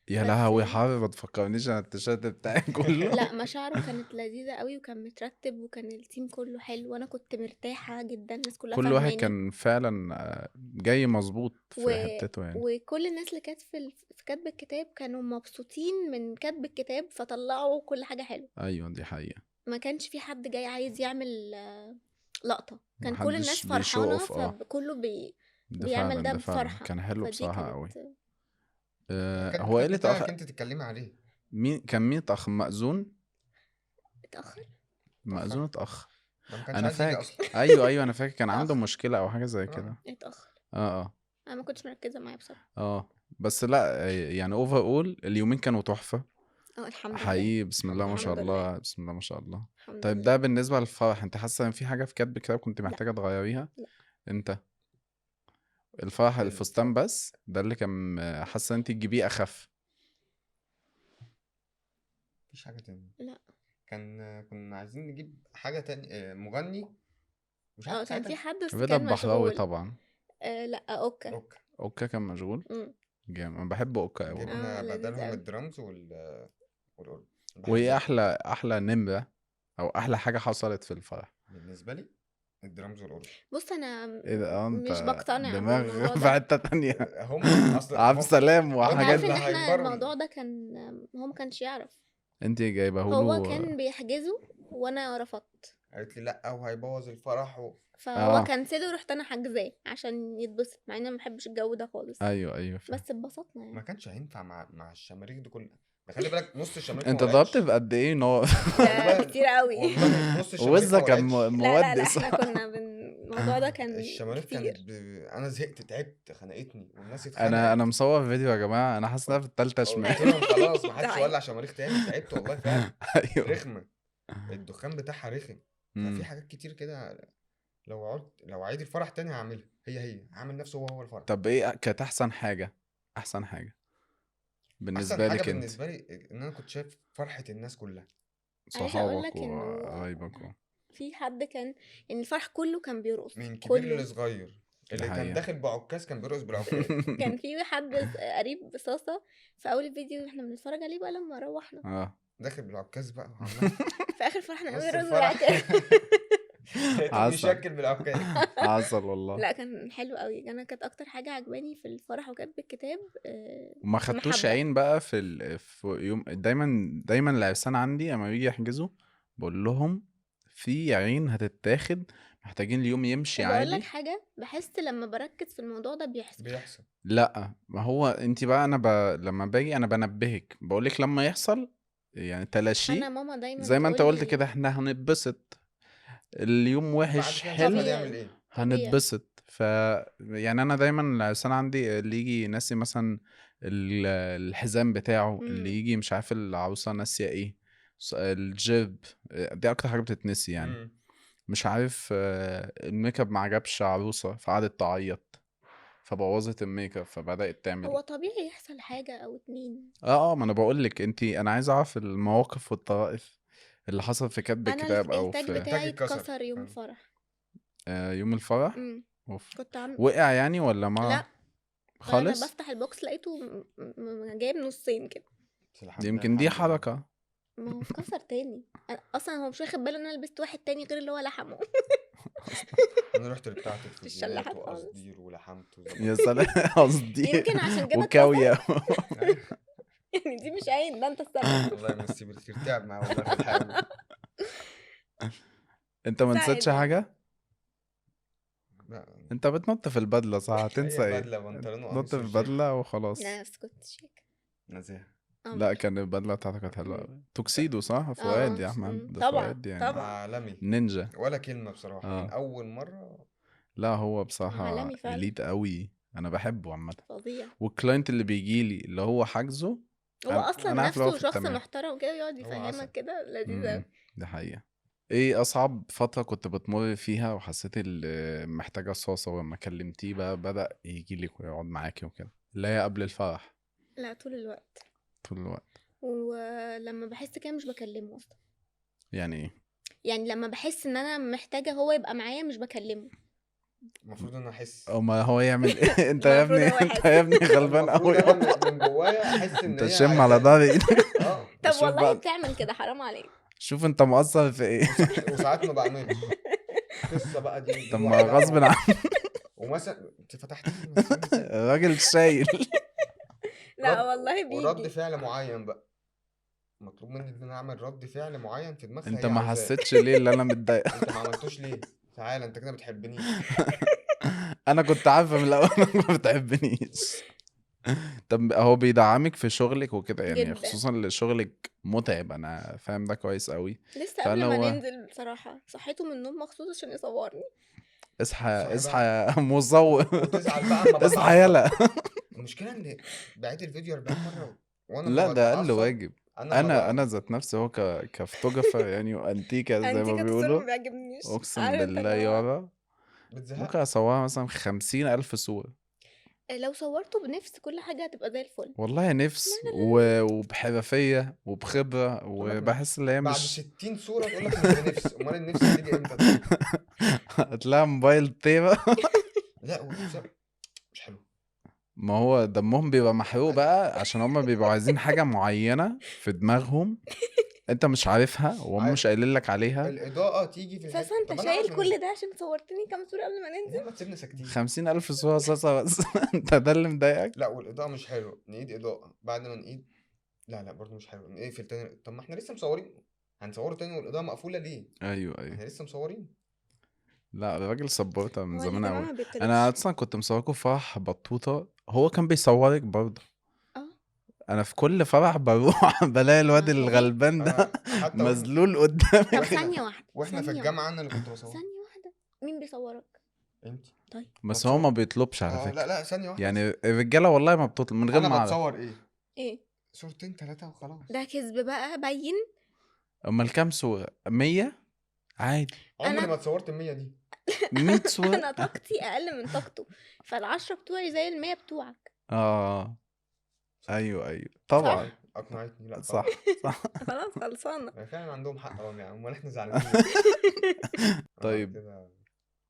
يا بس لهوي حر، ما تفكرنيش، انا التيشيرت بتاعي كله. لا، مشاعره كانت لذيذة قوي، وكان مترتب، وكان التيم كله حلو، وانا كنت مرتاحة جدا، الناس كلها كل واحد فاهماني. كان فعلا جاي مظبوط و... في حتته يعني. وكل الناس اللي كانت في كتب الكتاب كانوا مبسوطين من كتب الكتاب، فطلعوا كل حاجة حلوة. ايوه دي حقيقة. ما كانش في حد جاي عايز يعمل لقطة، كان كل محدش الناس بيشو فرحانة، اوف. فكله ده بيعمل فعلا ده ده فعلا بفرحة. كان حلو فدي بصراحة قوي. كانت كان هو ايه اللي بتاعك اتأخر؟ انت تتكلمي عليه. مين اتأخر؟ مأذون اتأخر. اتأخر. ده ما كانش انا عايز يجي فاكر اصلا. ايوه انا فاكر كان عنده اتأخر. مشكلة او حاجة زي كده. اتأخر. اه انا ما كنتش مركزة معاه بصراحة. بس لا يعني اوفر اول اليومين كانوا تحفة الحمد لله. حقيقي. بسم الله ما شاء الحمد لله. الله، بسم الله ما شاء الله. الحمد طيب لله. ده بالنسبة للفرح، انت حاسة ان في حاجة في كاتب الكتاب كنت لا. محتاجة تغيريها؟ لا. انت الفرح ال- الفستان بس ده اللي كان حاسة انت تجيبيه اخف؟ مفيش حاجة تانية. لا. كنا عايزين نجيب حاجة تانية، مغني مش عارف كان في ساعتها. حد بس رضا كان البحراوي مشغول. طبعا. لا، اوكا. اوكي. اوكا كان مشغول. مم. جامد، انا بحب اوكا قوي. جبنا لذيذ بدلهم قوي. الدرامز والأورج. وايه بحبهم احلى نمرة او احلى حاجة حصلت في الفرح؟ بالنسبة لي، الدرامز والأورج. بص، انا ايه ده مش انت بقتنع دماغ بالموضوع في ده. حتة تانية. هم اصلا عبد السلام انت وحاجات. عارف ان اللي احنا هيكبروا الموضوع ده كان هو ما كانش يعرف. انت جايبه هو له. كان بيحجزه وانا رفضت، قالت لي لا وهيبوظ الفرح فهو اه كنسله، رحت انا حاجزاه عشان يتبسط، مع اني ما بحبش الجو ده خالص. ايوه فاهم. بس اتبسطنا ما يعني. كانش هينفع مع الشماريخ دي كلها. ده خلي بالك نص الشماريخ ما انت ضربت ولعتش. بقد ايه نار؟ ده والله كتير قوي. والله نص الشماريخ وزة ما كان ولعتش. لا، مودي احنا صح. كنا الموضوع ده كان الشماريخ كانت كتير. انا زهقت تعبت خنقتني والناس انا اتخنقت. مصور فيديو يا جماعة، انا حاسس ان انا في التالتة شمال. قلت لهم خلاص ما ده حدش حقيقي. يولع شماريخ تاني، تعبت والله فعلا. ايوه. رخمه، الدخان بتاعها رخم. ففي مم. حاجات كتير كده، لو عيد الفرح تاني هعملها، هي هعمل نفسه هو الفرح. طب ايه كانت احسن حاجة احسن بالنسبة حاجه لك انت؟ بالنسبه لي ان انا كنت شايف فرحه الناس كلها. عايزه اقول صحابك لك انه وقرايبك في حد كان، يعني الفرح كله كان بيرقص من كبير كله. لصغير، ده اللي كان حقيقة. داخل بعكاز كان بيرقص بالعكاز. كان في حد قريب بصاصه في اول الفيديو احنا بنتفرج عليه بقى لما روحنا، اه داخل بالعكاز بقى وعمال في اخر فرحنا نص بيرقص الفرح بالعكاز. لقيته عسل. بيشكل بالعكاز. عسل والله. لا، كان حلو قوي. انا كانت اكتر حاجه عجباني في الفرح وكاتب الكتاب وما خدتوش المحبه. عين بقى في يوم؟ دايما العرسان عندي لما بيجي يحجزوا بقول لهم في عين هتتاخد، محتاجين اليوم يمشي وبقول لك عادي. حاجه، بحس لما بركز في الموضوع ده بيحصل. لا ما هو انت بقى لما باجي انا بنبهك بقولك لما يحصل يعني انا تلاشيه. ماما دايما زي ما انت قلت تقولي كده احنا هنتبسط، اليوم بعد وحش كده نشوف حلو هنعمل طبيعي. ايه. طبيعي. هنتبسط. يعني انا دايما العرسان عندي اللي يجي ناسي مثلا الحزام بتاعه، اللي امم. يجي مش عارف العروسه ناسيه ايه، الجيب، دي اكتر حاجه بتتنسي يعني. مم. مش عارف الميك اب ما عجبش عروسه فقعدت تعيط فبوظت الميك اب فبدات تعمل. هو طبيعي يحصل حاجه او اتنين. ما انا بقول لك انا عايز اعرف المواقف والطرائف اللي حصل في كتب انا الكتاب او التاج في تاج بتاعي اتكسر اتكسر يوم فعلا. الفرح. يوم الفرح. امم. اوف. كنت وقع يعني ولا ما لا، انا خالص؟ بفتح البوكس لقيته جايب نصين كده. بس الحمد لله يمكن دي الحمد لله. حركة. ما هو اتكسر تاني. اصلا هو مش واخد باله ان انا لبست واحد تاني غير اللي هو لحمه. انا رحت بتاع مش تلفزيونات الشلاحات خالص. وقصدير ولحمت يا سلام. قصدي يمكن عشان كده وكاوية. اتكسر. يعني دي مش عين، ده انت السبب. الله يمسيه بالخير، تعب معاه والله في الحياه. انت ما ساعد نسيتش يعني. حاجة؟ لا، انت بتنط في البدلة صح؟ هتنسى هي ايه؟ بدله بنطلون نط وقميص في وشيك. البدلة وخلاص. لا، بس كنت شيك. نزاهه. لا كان البدلة بتاعتك كانت حلوة مم. أوي. توكسيدو صح؟ اه. فؤاد يا احمد، ده طبعا فؤاد يعني طبعا. عالمي. نينجا. ولا كلمه بصراحه من اه اول مره. لا هو بصراحة عالمي فعلا. إليت قوي، انا بحبه عامة. فظيع. والكلاينت اللي بيجيلي اللي هو حاجزه، هو اصلا انا عارف اللي هو نفسه في شخص التمام. محترم كده، يقعد هو عسل. يفهمك كده، لذيذ امم قوي. دي حقيقة. ايه اصعب فترة كنت بتمر فيها وحسيت محتاجة صاصة ولما كلمتيه بقى بدأ يجيلك ويقعد معاكي وكده، اللي هي قبل الفرح؟ لا، طول الوقت. طول الوقت. ولما بحس كده مش بكلمه اصلا. يعني ايه؟ يعني لما بحس ان انا محتاجه هو يبقى معايا مش بكلمه. المفروض انا احس، او ما هو يعمل ايه؟ انت يا المفروض ابني هو انت يحس. يا ابني غلبان المفروض قوي. انا من جوايا احس ان انت هي شم على عايزاه. ظهر ايدك. اه طب شوف والله بقى، بتعمل كده، حرام عليك. شوف انت مقصر في ايه. وساعات ما بعملش. قصه بقى دي طب ما لوحدها غصب عنك، ومثلا انت فتحت لي ما تسيبني كده. راجل شايل. لا والله ورد بيجي. فعل معين بقى، مطلوب مني ان انا اعمل رد فعل معين في دماغها انت هي ما عاوزاه. حسيتش ليه اللي انا متضايق؟ انت ما عملتوش ليه؟ تعالى انت كده بتحبنيش. انا كنت عارفه من الاول انك ما بتحبنيش. طب هو بيدعمك في شغلك وكده يعني، جدا. خصوصا اللي شغلك متعب، انا فاهم ده كويس قوي. لسه فهل قبل ما هو ننزل بصراحه صحيته من النوم مخصوص عشان يصورني. اصحى صح اصحى بقى. يا مصور، وتزعل بقى اما اصحى بتعصب. يلا. المشكله ان بعت الفيديو 40 مره وانا لا ما ده اقل بتعصب. واجب. انا ما انا بقى ذات نفسي هو كفوتوغرافر يعني، وانتيكا زي ما انتيكا التصوير ما بيقولوا. بيعجبنيش، اقسم عارف انت بالله اللي هو. يارا بتزهق. ممكن اصورها مثلا 50,000 صورة. لو صورته بنفس كل حاجه هتبقى زي الفل. والله لا نفس لا لا. وبحرفية وبخبرة، تقول لك وبحس ان هي بعد مش 60 صوره تقول لك مش بنفس، امال النفس هتيجي امتى طيب؟ هتلاقي موبايل تيرا. لا مش حلو. ما هو دمهم بيبقى محروق ايوه بقى، عشان هما بيبقوا عايزين حاجة معينة في دماغهم انت مش عارفها وهم عارف مش قايلين لك عليها. الاضاءه تيجي في اساسا الحته، انت طب انا شايل اعرف كل ده عشان صورتني كام صوره قبل ما يا ننزل. ما تسيبنا ساكتين. 50,000 صورة صاصة بس. انت ده اللي مضايقك؟ لا والاضاءه مش حلوه، نعيد اضاءه بعد ما نعيد. لا برضه مش حلو، نقفل تاني. طب ما احنا لسه مصورين، هنصوره تاني والاضاءه مقفوله ليه؟ ايوه ما ايوه. احنا لسه مصورين. لا الراجل سبورتها من هو زمان الاهتمام قوي. ما انا بيطلبش. اصلا كنت مصوركم في فرح بطوطة، هو كان بيصورك برضه. اه انا في كل فرح بروح بلاقي الواد طبيعي. الغلبان ده حتى مذلول قدامي. طب واحنا ثانيه واحده، واحنا في ثانيه الجامعه واحده، انا اللي كنت بصور. ثانيه واحده. مين بيصورك؟ انت طيب. بس هو بتصور. ما بيطلبش على اه فكرة. لا ثانيه واحده يعني بس. الرجالة والله ما بتطلب من غير انا ما اعرف. بتصور ايه؟ ايه صورتين ثلاثه وخلاص. ده كذب بقى باين. امال كام صورة؟ 100 عادي. عمري ما انا اتصورت ال100 دي. 100 صورة. انا طاقتي اقل من طاقته، فالعشرة بتوعي زي 100 بتوعك. اه ايوه ايوه طبعا. صح. اقنعتني. لا خلاص. صح صح. خلاص خلصانه. فعلا عندهم حق اهو، يعني امال احنا زعلانين ليه؟ طيب كده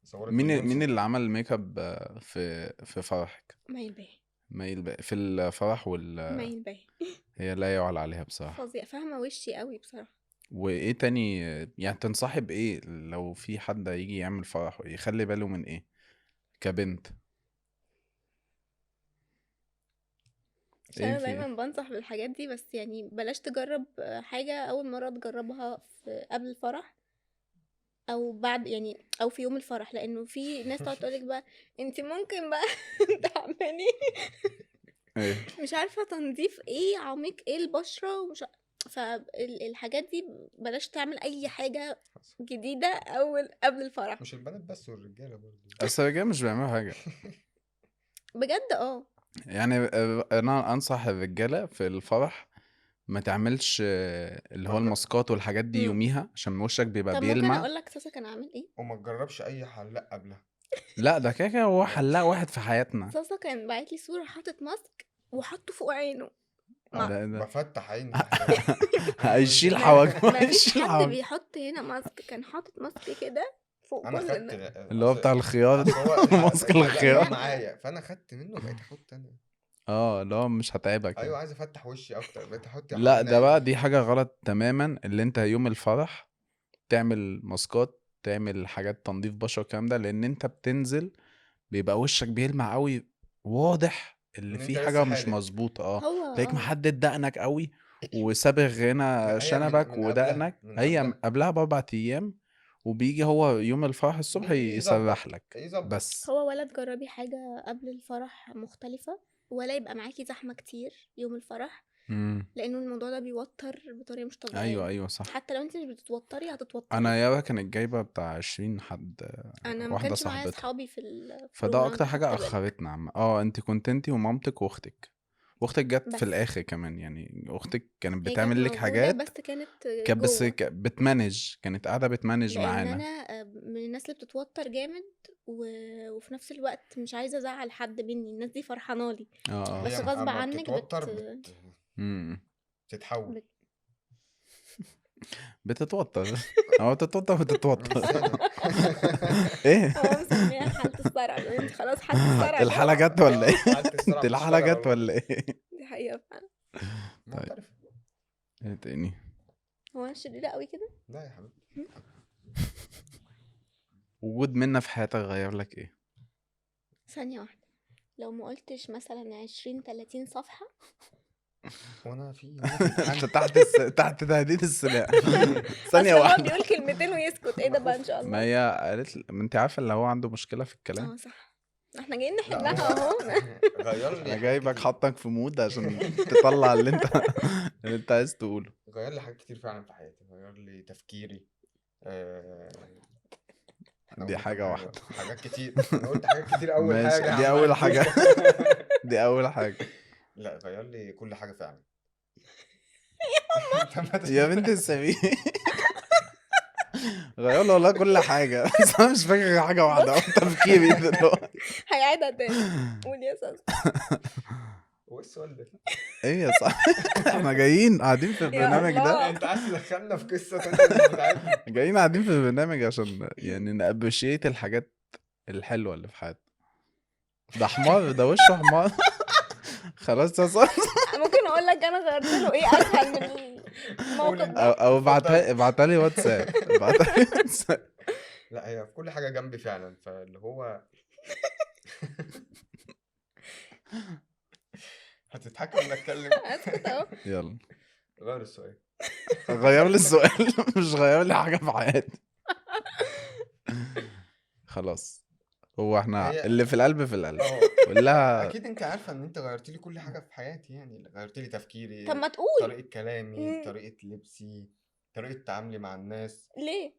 صورت مين مليون مين صورة. اللي عمل الميك اب في فرحك؟ مايل باهي. مايل بقى في الفرح مايل باهي هي لا يعلى عليها بصراحة. فظيع، فاهمه وشي قوي بصراحه. وايه تاني؟ يعني تنصحي بايه لو في حد هيجي يعمل فرح يخلي باله من ايه كبنت؟ عشان ايه انا في دايما بنصح بالحاجات دي، بس يعني بلاش تجرب حاجه اول مره تجربها في قبل الفرح او بعد، يعني او في يوم الفرح، لانه في ناس تقعد تقولك بقى انت ممكن بقى تعملي ايه؟ مش عارفه تنظيف ايه عميق ايه البشره ومش فالحاجات دي بلاش تعمل اي حاجه جديده قبل الفرح. مش البنات بس والرجالة برضه. اصل الرجاله مش بيعملوا حاجة. بجد يعني انا انصح الرجالة في الفرح ما تعملش اللي هو الماسكات والحاجات دي مم. يوميها، عشان وشك بيبقى طب ممكن بيلمع. اقول لك ساسا كان عامل ايه؟ وما تجربش اي حلاق قبلها. لا ده كده هو حلاق واحد في حياتنا. ساسا كان باعت لي صوره حاطط ماسك وحطه فوق عينه. ده بفتح عيني تحت. هيشيل حواجبه. ما فيش هيشيل حد حواجبه. بيحط هنا ماسك، كان حاطط ماسك كده فوق انا كل خدت اللي هو بتاع الخيار. أصل هو ماسك الحلاق الخيار. كان معايا فانا خدت منه بقيت احط انا. اه اللي هو مش هتعبك ايوه يعني. عايز افتح وشي اكتر بقيت احط لا حوالين ده بقى عيني. دي حاجة غلط تماما، اللي انت يوم الفرح تعمل ماسكات، تعمل حاجات تنظيف بشرة الكلام ده، لان انت بتنزل بيبقى وشك بيلمع قوي، واضح اللي ان فيه انت حاجة لسه مش حالق. مظبوطة. هو تلاقيك محدد دقنك قوي وصابغ هنا لا هي شنبك من قبلها ودقنك، من هي قبلها قبلها ب4 ايام، وبيجي هو يوم الفرح الصبح يسرح يظبط لك يظبط. بس. هو ولا تجربي حاجة قبل الفرح مختلفة، ولا يبقى معاكي زحمة كتير يوم الفرح، لانه الموضوع ده بيوتر بطريقة مش طبيعية. ايوه صح. حتى لو انت مش بتتوتري هتتوتري. انا يابا كانت جايبه بتاع 20 حد، انا ما واحده كانش معايا صاحبتها، اصحابي في فده البروجرام، اكتر حاجه خدت بالك. اخرتنا انت كنت انت ومامتك واختك جت في بس الاخر كمان، يعني اختك كانت هي كانت بتعمل لك موجودة حاجات، بس كانت كانت بس جوه، بتمانج، كانت قاعده بتمانج لان معانا. انا من الناس اللي بتتوتر جامد وفي نفس الوقت مش عايزة ازعل حد مني، الناس دي فرحانالي بس هي غصب اما عنك بتتوتر امم بتتحول. بتتوتر هو بتتوتر بتتوتر انسانه. ايه هو مسميها حالة الصرع، بيقول انت خلاص حالة الصرع جت. الحالة جت ولا ايه حالة الصرع انت مش الحالة فارقة جت والله. ولا ايه دي حقيقة فعلا. معترف. ايه تاني هو انا شريرة قوي كده؟ لا يا حبيبي. وجود منا في حياتك غير لك ايه ثانية واحدة، لو ما قلتش مثلا 20-30 صفحة وانا في امتحان. انت تحت تهديد السلاح ثانية اصل هو واحدة بيقول كلمتين ويسكت، ايه ده بقى ان شاء ما الله. هي قالت ما انت عارفة اللي هو عنده مشكلة في الكلام اه صح، احنا جايين لا نحلها اهو. هو غير لي انا حاجات جايبك كتير. حاطك في مود عشان تطلع اللي انت اللي انت عايز تقوله غير لي حاجات كتير فعلا في حياتي، غير لي تفكيري. احنا دي قلنا كام حاجة حاجة؟ واحدة حاجات كتير، انا قلت حاجات كتير. اول ماشي حاجة يا دي عم اول عندي. حاجة دي اول حاجة لا غير لي كل حاجة فعلا. انت ما يا بنت تفهم. السبيل غير له والله كل حاجة بس انا مش فاكر غير حاجة واحدة او تفكيري دلوقتي هيعيدها تاني، قول يا استاذ. هو إيه السؤال ده؟ ايه يا صاحبي احنا جايين قاعدين في يا البرنامج ده الله. انت عايز تدخلنا في قصة تانية مش بتاعتنا. جايين قاعدين في البرنامج عشان يعني نابريشيت الحاجات الحلوة اللي في حياتنا ده حمار ده وشه حمار خلاص يا صاحبي ممكن اقول لك انا غيرت له ايه اسهل من الموقف قول انت. ده؟ او اتفضل. ابعتها لي واتساب ابعتها لي واتساب لا هي في كل حاجة جنبي فعلا، فاللي هو هتضحكي ولا اتكلم؟ اسكت اهو. يلا غير السؤال. غير لي السؤال مش غير لي حاجة في حياتي خلاص هو احنا هي اللي في القلب في القلب اه ولا اكيد انت عارفة ان انت غيرت لي كل حاجة في حياتي، يعني غيرت لي طب تفكيري، ما تقول. طريقة كلامي، مم. طريقة لبسي، طريقة تعاملي مع الناس. ليه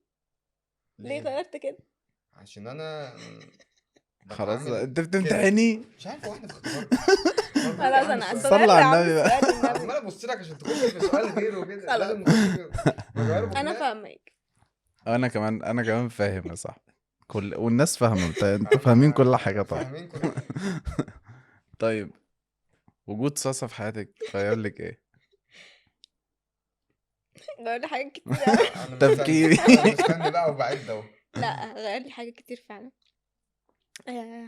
ليه؟ غيرت كده؟ عشان انا خلاص بتعامل انت كده. بتمتحني مش عارف هو احنا في اختبار. خلاص انا صلى استغيرت على يا عم النبي بقى. السؤال النبي. عمال ابص لك عشان تخش في سؤال غيره كده، خلاص لازم نخش في نغيره انا بخناق. فاهمك. انا كمان فاهم يا صاحبي والناس فاهمه انتوا فاهمين كل حاجه طبعا فاهمين كل حاجة. طيب وجود صاصه في حياتك غير لك ايه غير لي حاجات كتير قوي. انا تفكيري. مستني انا مستني بقى وبعد اهو. لا غير لي حاجات كتير فعلا.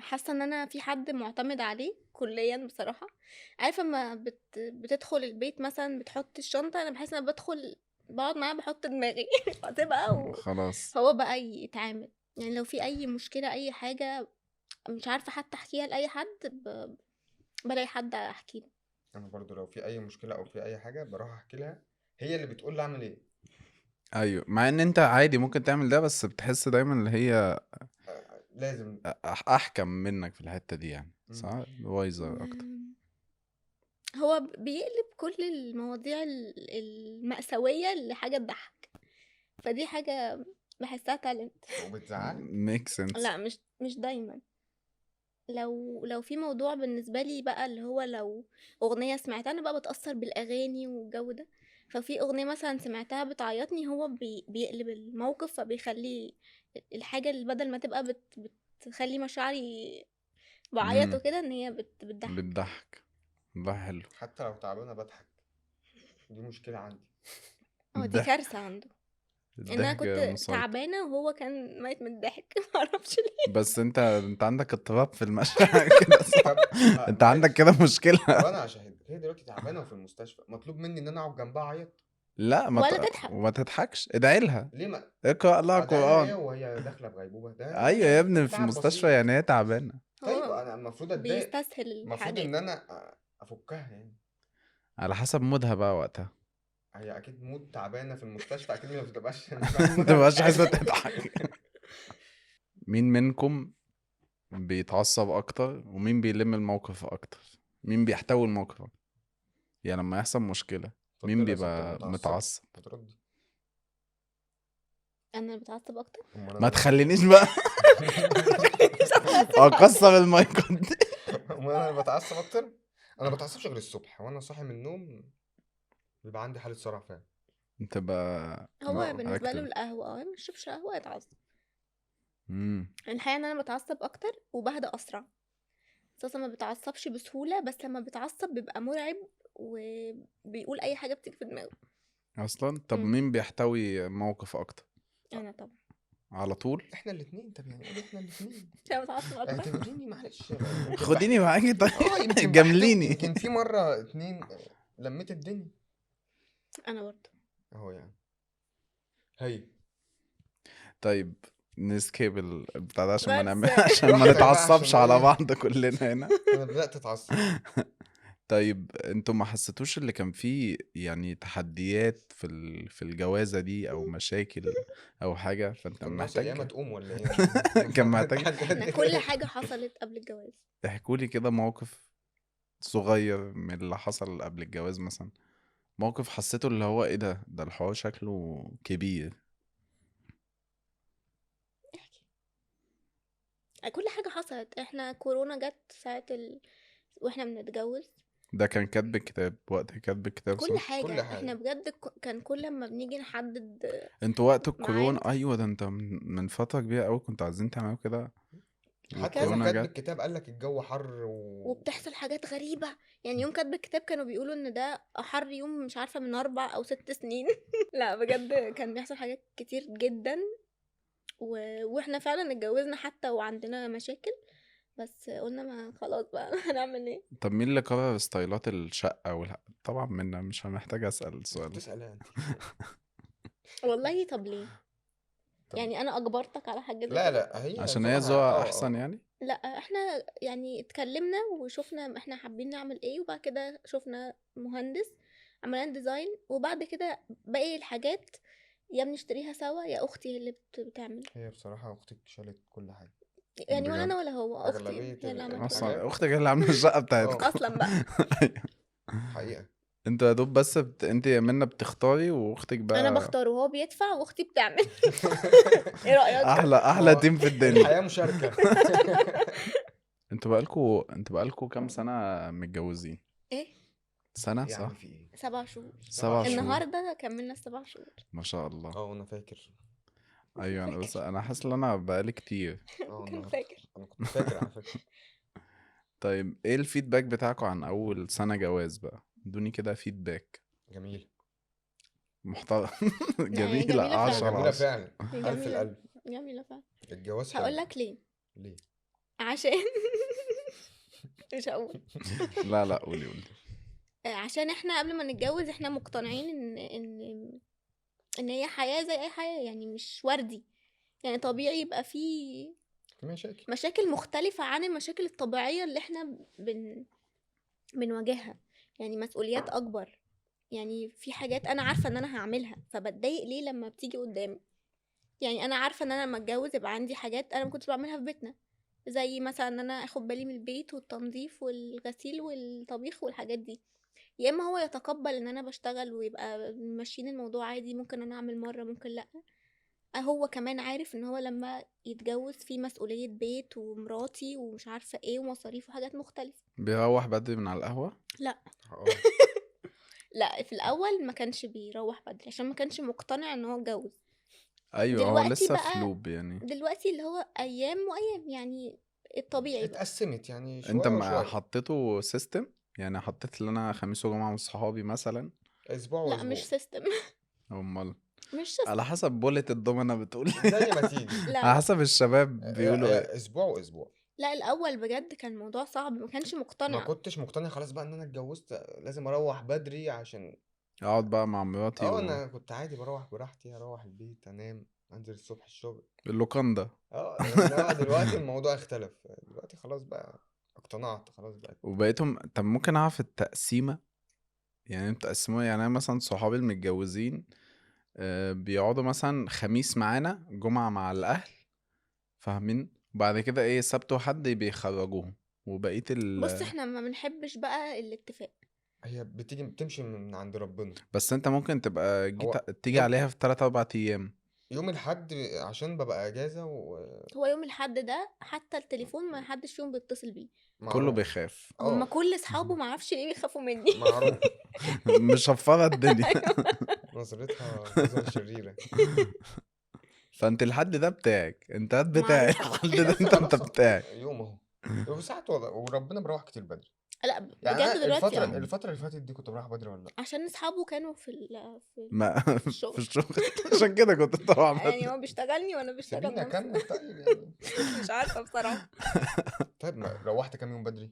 حاسه ان انا في حد معتمد عليه كليا بصراحه. عارفه اما بتدخل البيت مثلا بتحط الشنطه، انا بحس ان انا بدخل بقعد معاه بحط دماغي بقى خلاص هو بقى يتعامل. يعني لو في اي مشكله اي حاجه مش عارفه حتى احكيها لاي حد بلاقي حد احكي له. انا برضو لو في اي مشكله او في اي حاجه بروح احكي لها، هي اللي بتقول لي اعمل ايه. ايوه مع ان انت عادي ممكن تعمل ده بس بتحس دايما اللي هي لازم. احكم منك في الحته دي يعني مم. صح وايزر اكتر هو بيقلب كل المواضيع المأساوية لحاجة تضحك، فدي حاجة بحسها تالنت. وبتزعلك. ميك سنس لا مش دايما. لو في موضوع بالنسبة لي بقى اللي هو لو أغنية سمعتها أنا بقى بتأثر بالأغاني والجو ده، ففي أغنية مثلا سمعتها بتعيطني هو بيقلب الموقف فبيخلي الحاجة اللي بدل ما تبقى بتخلي مشاعري بعيط وكده ان هي بتضحك. بتضحك والله حلو حتى لو تعبانه بضحك، دي مشكله عندي. دي الضحك كارثة عنده ان انا الضحك كنت مسيطر تعبانة وهو كان ميت من الضحك معرفش ليه. بس انت عندك اضطراب في المشاعر كده صح طب انت عندك كده طب مشكله انا هشهدك، هي دلوقتي تعبانه وفي المستشفى، مطلوب مني ان انا اقعد جنبها اعيط؟ لا ولا تضحك. وما تضحكش ادعي لها ليه؟ ما اقرا لها ادعي لها هي قران وهي داخله بغيبوبه ده ايوه يا ابني في تعب مستشفى بسيط. يعني هي تعبانه طيب هو انا المفروض اتضايق، بيستسهل المفروض الحاجات. ان انا افكها يعني. على حسب مودها بقى وقتها هي اكيد مود تعبانه في المستشفى، اكيد ما بتبقاش ما تبقاش عايزه تضحك مين منكم بيتعصب اكتر ومين بيلم الموقف اكتر مين بيحتوي الموقف أكتر؟ يعني لما يحصل مشكله مين اتفضلي يا ست بيبقى المتعصبة. متعصب هتردي. انا بتعصب اكتر. امال ما انا تخلينيش بقى اكسر المايكات دي امال انا بتعصب اكتر. انا بتعصبش غير الصبح وانا صاحي من النوم، بيبقى عندي حاله صرع فعلا. تبقى هو بالنسبة له اكتر القهوة ما يشربش قهوة يتعصب. الحقيقة ان انا بتعصب اكتر وبهدى اسرع. اساسا ما بتعصبش بسهولة، بس لما بتعصب بيبقى مرعب وبيقول اي حاجة بتيجي في دماغه. اصلا طب مم. مين بيحتوي موقف اكتر انا طبعا على طول؟ احنا الاثنين. طب يعني قولي احنا الاثنين. عشان بتعصب اكتر. اعتبريني معلش يمكن خديني معاكي طيب يمكن جامليني. يمكن في مرة اتنين لميت الدنيا انا برضه اهو يعني. هي طيب نسكيب البتاع ده عشان ما بس نعمل عشان ما براحتك بقى، نتعصبش عشان على ايه؟ بعض كلنا هنا. انا بدأت اتعصب. طيب انتوا ما حسيتوش اللي كان فيه يعني تحديات في الجوازة دي او مشاكل او حاجة فانت كان ناقص القيامة محتاج تقوم ولا ايه؟ كان محتاج احنا كل حاجه حصلت قبل الجواز. تحكوا لي كده موقف صغير من اللي حصل قبل الجواز مثلا، موقف حسيته اللي هو ايه ده الحوار شكله كبير. كل حاجه حصلت. احنا كورونا جت ساعه واحنا بنتجوز. ده كان كاتب الكتاب، وقت كاتب الكتاب كل صح؟ حاجه كل احنا حاجة. بجد كان كل ما بنيجي نحدد انتوا وقت ميعاد الكورونا ايوه، ده انت من فترة كبيرة قوي كنتوا عايزين تعملوا كده حتى يوم والكورونا كاتب جت. الكتاب قال لك الجو حر وبتحصل حاجات غريبة. يعني يوم كاتب الكتاب كانوا بيقولوا ان ده احر يوم مش عارفة من 4 أو 6 سنين. لا بجد كان بيحصل حاجات كتير جدا واحنا فعلا اتجوزنا حتى وعندنا مشاكل، بس قلنا ما خلاص بقى هنعمل ايه. طب مين اللي قرر ستايلات الشقة طبعا منا، مش هنحتاج أسأل انت السؤال ده. بتسألها انت. والله طب ليه؟ طب يعني انا اجبرتك على حاجة زي لا كده؟ لا، هي عشان هي ذوقها ذوقها أحسن يعني. لا احنا يعني اتكلمنا وشوفنا احنا حابين نعمل ايه، وبعد كده شوفنا مهندس عملنا ديزاين، وبعد كده باقي الحاجات يا بنشتريها سوا يا اختي هي اللي بتعمل. هي بصراحة اختك شالت كل حاجة. يعني ولا بجد انا ولا هو، اختي أغلبية هي اللي عملت كل أصلا حاجة. أختك هي اللي عاملة الشقة بتاعتكم. اصلا بقى حقيقة. انتوا يا دوب بس انت يا منا بتختاري واختك انا بقى. بختار وهو بيدفع واختي بتعمل. ايه رايك؟ أحلى ما تيم في الدنيا. الحياة مشاركة. انتوا بقالكوا كام سنة متجوزين؟ ايه سنة يعني صح؟ في ايه؟ 7 شهور. 7 شهور النهارده كملنا 7 شهور. ما شاء الله. اه انا فاكر. ايوه انا بس فاكر. انا حاسس ان انا بقالي كتير. اه كان النهاردة فاكر. انا كنت فاكر على فكرة. طيب ايه الفيدباك بتاعكم عن اول سنة جواز بقى؟ ادوني كده فيدباك جميل. محترم. لا هي جميلة جميلة هي 10 فعلا. على جميلة 10. فعلا. هي ألف جميلة الألف. جميلة فعلا. الجواز حلو. هقول لك ليه. ليه؟ عشان مش هقول. لا لا قولي. عشان احنا قبل ما نتجوز احنا مقتنعين ان هي حياة زي اي حياة، يعني مش وردي. يعني طبيعي يبقى فيه في مشاكل. مشاكل مختلفة عن المشاكل الطبيعية اللي احنا بنواجهها. يعني مسؤوليات اكبر، يعني في حاجات انا عارفة ان انا هعملها فبتضايق ليه لما بتيجي قدامي. يعني انا عارفة ان انا لما اتجوز يبقى عندي حاجات انا ما كنتش بعملها في بيتنا، زي مثلا ان انا اخد بالي من البيت والتنظيف والغسيل والطبيخ والحاجات دي. يا اما هو يتقبل ان انا بشتغل ويبقى ماشيين الموضوع عادي، ممكن انا اعمل مرة ممكن لا. هو كمان عارف ان هو لما يتجوز في مسؤولية بيت ومراتي ومش عارفة ايه ومصاريف وحاجات مختلفة. بيروح بدري من على القهوة؟ لا اه لا في الاول ما كانش بيروح بدري عشان ما كانش مقتنع ان هو اتجوز. ايوه هو دلوقتي لسه في بقى لوب يعني. دلوقتي اللي هو ايام وايام، يعني الطبيعي بقى. اتقسمت يعني انت شوية ما وشوية. حطيته سيستم؟ يعني حطيت ان انا خميس وجمعة مع صحابي مثلا؟ اسبوع لا مش واسبوع. سيستم. امال مش سيستم. على حسب بولة الضمنة بتقول. زي ما تيجي. لا على لا حسب الشباب بيقولوا ايه. اسبوع واسبوع. لا الاول بجد كان الموضوع صعب، ما كانش ما مقتنع. كنتش مقتنع خلاص بقى ان انا اتجوزت لازم اروح بدري عشان اقعد بقى مع مراتي انا كنت عادي بروح براحتي، اروح البيت انام انزل الصبح الشغل. اللوكاندا. انما دلوقتي الموضوع اختلف. دلوقتي خلاص بقى اقتنعت خلاص بقى. وبقيتهم. طب ممكن اعرف التقسيمة؟ يعني انتوا تقسموها. يعني انا مثلا صحابي المتجوزين بيقعدوا مثلا خميس معانا، جمعة مع الاهل، فاهمين؟ وبعد كده ايه، سبت وحد بيخرجوهم وبقية بص احنا ما بنحبش بقى الاتفاق. هي بتمشي من عند ربنا. بس انت ممكن تبقى هو تيجي عليها في 3-4 ايام. يوم الحد عشان ببقى اجازة هو يوم الحد ده حتى التليفون ما حدش فيهم بيتصل بيه. كله ومعروف. بيخاف. هما كل اصحابه ما اعرفش ليه بيخافوا مني. معروف. مشفرة الدنيا. نظرتها نظرة شريرة. فانت الحد ده بتاعك، انت هات بتاعي. معروف طبعا. الحد ده انت خلاص بتاعك. يوم اهو. وساعات والله وربنا بروح كتير بدري. لا يعني بجد انا دلوقتي الفتره اللي فاتت دي كنت بروح بدري ولا لا؟ عشان اصحابه كانوا في ما في في الشغل الشغل عشان كده كنت طبعا يعني هو بيشتغلني وانا بشتغل سيبيني نفس اكمل طيب يعني. مش عارفه بصراحه. طيب ما روحت كام يوم بدري؟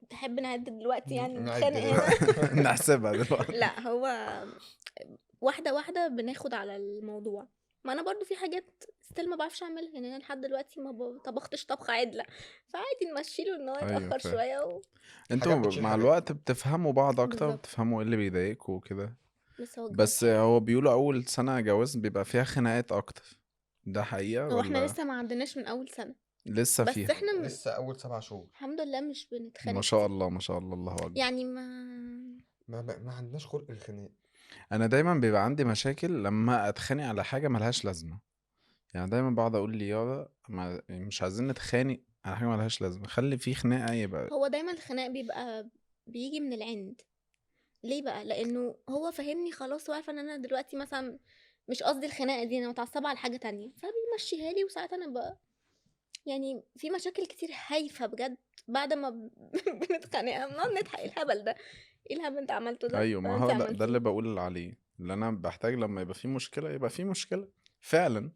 تحب نعد دلوقتي يعني نعد نتخانق هنا؟ دلوقتي. نحسبها دلوقتي. لا هو واحده واحده بناخد على الموضوع. ما انا برضو في حاجات ستيل ما بعرفش اعملها، يعني انا لحد دلوقتي ما طبختش طبخه عدله، فعادي نمشيله ان هو ايوه يتاخر فاهم. شويه حاجات انتوا بتشيل مع حاجات. الوقت بتفهموا بعض اكتر، بالظبط. بتفهموا ايه اللي بيضايقكوا وكده. بس هو الجواز بس حلو. هو بيقولوا اول سنة جواز بيبقى فيها خناقات اكتر، ده حقيقة هو احنا ولا لسه ما عندناش من اول سنه، لسه بس فيها؟ احنا لسه اول 7 شهور. الحمد لله مش ما بنتخانق شاء كتير، الله ما شاء الله، الله اكبر. يعني ما عندناش خلق الخناق. انا دايما بيبقى عندي مشاكل لما اتخانق على حاجة ملهاش لازمة، يعني دايما بقعد اقول لي يارا مش عايزين نتخانق على حاجة ملهاش لازمة، خلي في خناقة يبقى. هو دايما الخناق بيبقى بيجي من العند. ليه بقى؟ لانه هو فاهمني خلاص، وعارفه ان انا دلوقتي مثلا مش قصدي الخناقه دي، انا متعصبه على حاجه تانية، فبيمشيها لي، وساعات انا بقى يعني في مشاكل كتير هايفه بجد بعد ما بنتخانق بنقعد نضحك، إيه الهبل ده، ايه الهبل انت عملته ده، ايوه، ما انت هو ده اللي عملتيه. بقول عليه، اللي انا بحتاج لما يبقى في مشكلة يبقى في مشكلة فعلا.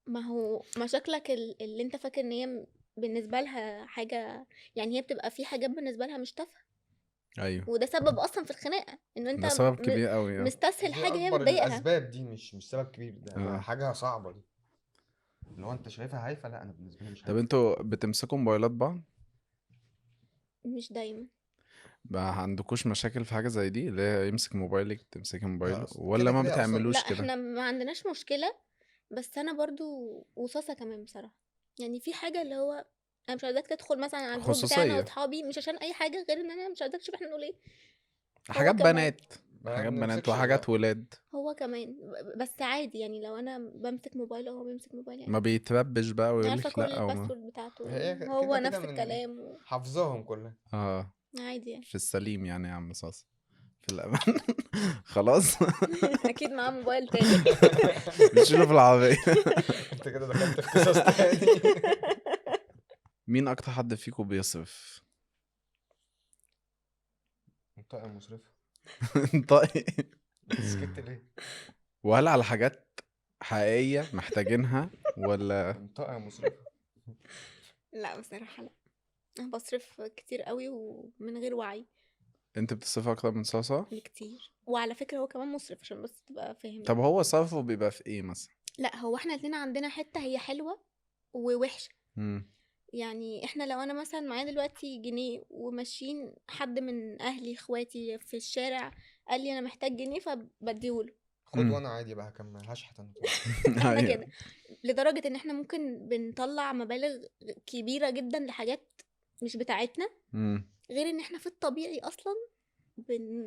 ما هو مشاكلك اللي انت فاكر ان هي بالنسبه لها حاجه، يعني هي بتبقى في حاجات بالنسبه لها مش تافهه، ايوه، وده سبب اصلا في الخناقه، انه انت ده سبب كبير قوي مستسهل دي حاجه هي اكبر بتضايقها. الاسباب، دي مش سبب كبير، ده اه. حاجه صعبه دي. اللي هو انت شايفها هايفه، لا انا بالنسبه لي مش طب هايفه. انتوا بتمسكوا موبايلات بعض؟ مش دايما. ما عندكوش مشاكل في حاجة زي دي، اللي هي يمسك موبايلك تمسكي لا موبايله، اصلا ولا كده ما كده اصلا. لا بتعملوش كده؟ احنا ما عندناش مشكله، بس انا برضو وصاصه كمان بصراحه، يعني في حاجه اللي هو انا مش عايزاك تدخل مثلا على الجروب بتاعنا خصوصية، واصحابي، مش عشان اي حاجه غير ان انا مش عايزاك تشوف احنا نقول ايه. هو حاجات كمان بنات، ما حاجات بنات بنمسكش وحاجات لا. ولاد. هو كمان بس عادي، يعني لو انا بمسك موبايل او هو بيمسك موبايل ما يعني بيتربش بقى عارفه ويقولك كل لا او ما. الباسورد بتاعته، هي هو كده كده نفس من الكلام حافظاهم كلها. اه، عادي يعني. في السليم يعني يا عم صاصة، في الأمان. خلاص. اكيد معاه موبايل تاني. بتشيله في العربية. انت كده دخلت في قصص تاني. مين أكتر حد فيكم بيصرف؟ منطقه مصرفه. طيب. انت سكت ليه؟ وهل على حاجات حقيقية محتاجينها ولا؟ منطقه مصرفه. لا بصراحه لا، انا بصرف كتير قوي ومن غير وعي انت بتصرف أكتر من صاصة؟ بكتير، وعلى فكره هو كمان مصرف عشان بس تبقى فاهم طب يعني. هو صرفه بيبقى في ايه مثلا؟ لا هو احنا الاتنين عندنا حته هي حلوه ووحشه، مم. يعني احنا لو انا مثلا معايا دلوقتي جنيه وماشيين حد من اهلي اخواتي في الشارع قال لي انا محتاج جنيه فبديهوله، خد وانا عادي بقى هكمل هشحت انا طبعا. احنا ايوه. كده لدرجه ان احنا ممكن بنطلع مبالغ كبيره جدا لحاجات مش بتاعتنا، مم. غير ان احنا في الطبيعي اصلا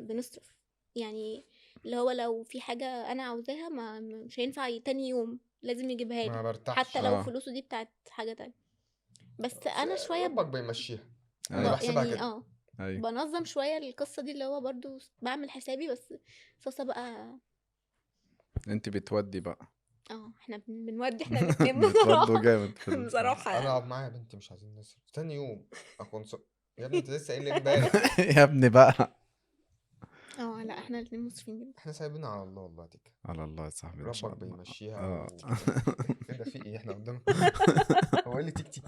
بنصرف، يعني اللي هو لو في حاجه انا عاوزاها مش هينفع تاني يوم لازم يجيبها ما لي، برتاحش. حتى لو اه. فلوسه دي بتاعت حاجه تانية. بس بس انا شويه ربك بيمشيها. انا ايوه. بحسبها يعني كده. ايوه. بنظم شويه القصه دي، اللي هو برضو بعمل حسابي، بس صوصه بقى انت بتودي بقى. احنا بنودي احنا الاتنين بتودوا بصراحه. جامد في بصراحه انا يعني اقعد معايا يا بنتي مش عايزين نصرف تاني يوم اكون يا ابني انت لسه قايل لي امبارح. يا ابني بقى. لا احنا الاتنين مصرفين جدا. احنا سايبينها على الله والله تك. على الله يا صاحبي ما شاء ربك الله. بيمشيها اه. كده في ايه احنا قدام. هو ايه اللي تيك تيك.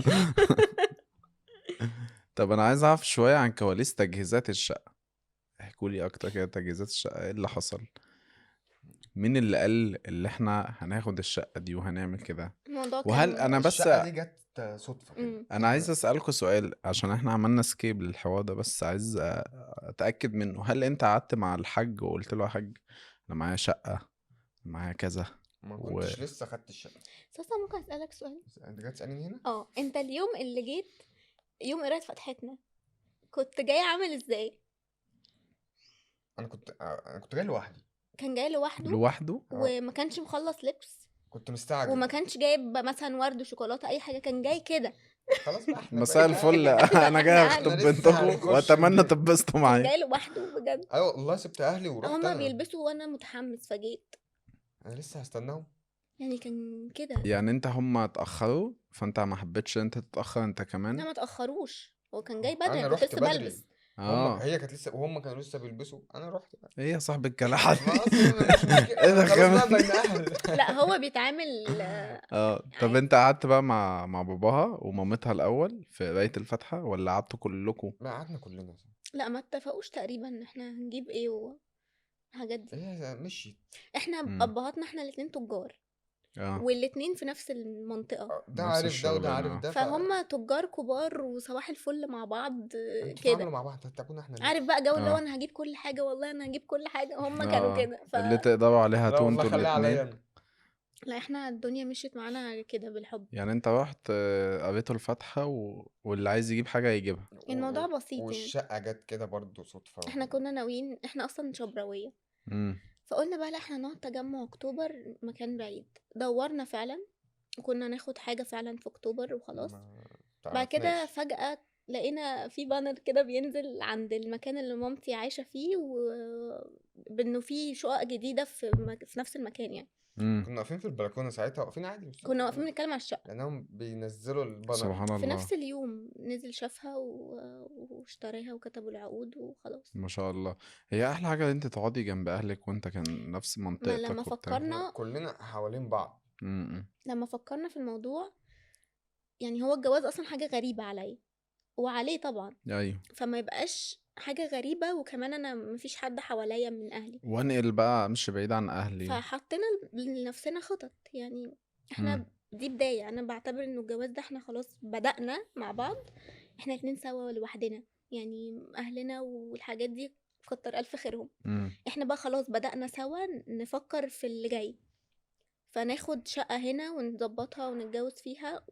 طب انا عايز اعرف شوية عن كواليس تجهيزات الشقة، احكوا لي اكتر كده، تجهيزات الشقة ايه اللي حصل؟ مين اللي قال اللي احنا هناخد الشقة دي وهنعمل كده؟ الموضوع وهل كان انا بس الشقه دي جت صدفه كده. انا عايز اسالكوا سؤال عشان احنا عملنا سكيب للحوار ده، بس عايز اتاكد منه، هل انت قعدت مع الحاج وقلت له يا حاج انا معايا شقه، معايا كذا ما و... كنتش لسه خدت الشقه. ساسا ممكن اسالك سؤال؟ انت جاي تسالني هنا. انت اليوم اللي جيت يوم قرايه فتحتنا كنت جاي عامل ازاي؟ انا كنت جاي لوحدي. كان جاي لوحده لوحده؟ وما كانش مخلص لبس كنت مستعجل. وما كانش جايب مثلا ورد وشوكولاته اي حاجه، كان جاي كده. خلاص بقى احنا مساء بقيت الفل. اهلي. انا جاي احنا اخطب احنا لسه بنتكم هنخش واتمنى البيت. تبسطوا كان معايا. جاي لوحده بجد. ايوه والله سبت اهلي ورحت هما انا. بيلبسوا وانا متحمس فجيت، انا لسه هستناهم. يعني كان كده. يعني انت هم اتاخروا فانت ما حبيتش انت تتاخر انت لا كمان؟ ما تاخروش، هو كان جاي بدري، انا انا كنت رحت لسه بدري. بلبس. هي كانت لسه وهم كانوا لسه بيلبسوا، انا رحت بقى. ايه يا صاحب الكلاحة ما دي؟ اصلا مش مشكله، ايه ده خلاص بقى كمان؟ بين اهل. لا هو بيتعامل طب عادي. انت قعدت بقى مع باباها ومامتها الاول في قراية الفاتحة ولا قعدتوا كلكم؟ لا قعدنا كلنا. لا ما اتفقوش تقريبا ان احنا هنجيب ايه والحاجات دي. هي مشيت. احنا امم ابهاتنا احنا الاتنين تجار، اه والاتنين في نفس المنطقة، ده نفس عارف ده وده الشغلانة عارف ده فهم تجار كبار وصباح الفل مع بعض انتوا كده. تعاملوا مع بعض، هتكون احنا ليه؟ عارف بقى جو اللي هو اه انا هجيب كل حاجة، والله انا هجيب كل حاجة، هم كانوا اه كده اللي تقدروا عليها لا هاتوا والله انتوا خليها عليا الاتنين. انا. لا احنا الدنيا مشيت معانا كده بالحب. يعني انت رحت قريتوا الفاتحة واللي عايز يجيب حاجة يجيبها. الموضوع بسيط يعني. والشقه جت كده برضو صدفه احنا كنا ناويين، احنا اصلا شبراوية، امم فقلنا بقى لا احنا نقعد تجمع اكتوبر، مكان بعيد. دورنا فعلا وكنا ناخد حاجة فعلا في اكتوبر وخلاص. ما بعد كده تعرفناش. فجأة لقينا في بانر كده بينزل عند المكان اللي مامتي عايشة فيه، بانه في شقق جديدة في نفس المكان يعني. امم كنا واقفين في البلكونه ساعتها، واقفين عادي بالصدفه كنا واقفين كده، بنتكلم على الشقة، لانهم بينزلوا البانر. سبحان في الله. نفس اليوم نزل شافها واشتراها وكتبوا العقود وخلاص. ما شاء الله. هي احلى حاجة ان انت تقعدي جنب اهلك وانت كان نفس ما لما منطقتك وبتاع. احنا فكرنا كلنا حوالين بعض. امم لما فكرنا في الموضوع، يعني هو الجواز اصلا حاجة غريبة عليا وعليه طبعا، ايوه. فما يبقاش حاجة غريبة وكمان انا مفيش حد حواليا من اهلي. وانقل بقى امشي بعيد عن اهلي. فحطينا لنفسنا خطط يعني. امم احنا دي بداية، انا بعتبر انه الجواز ده احنا خلاص بدأنا مع بعض، احنا الاتنين سوا لوحدنا يعني. اهلنا والحاجات دي كتر الف خيرهم. امم احنا بقى خلاص بدأنا سوا نفكر في اللي جاي، فناخد شقة هنا ونظبطها ونتجوز فيها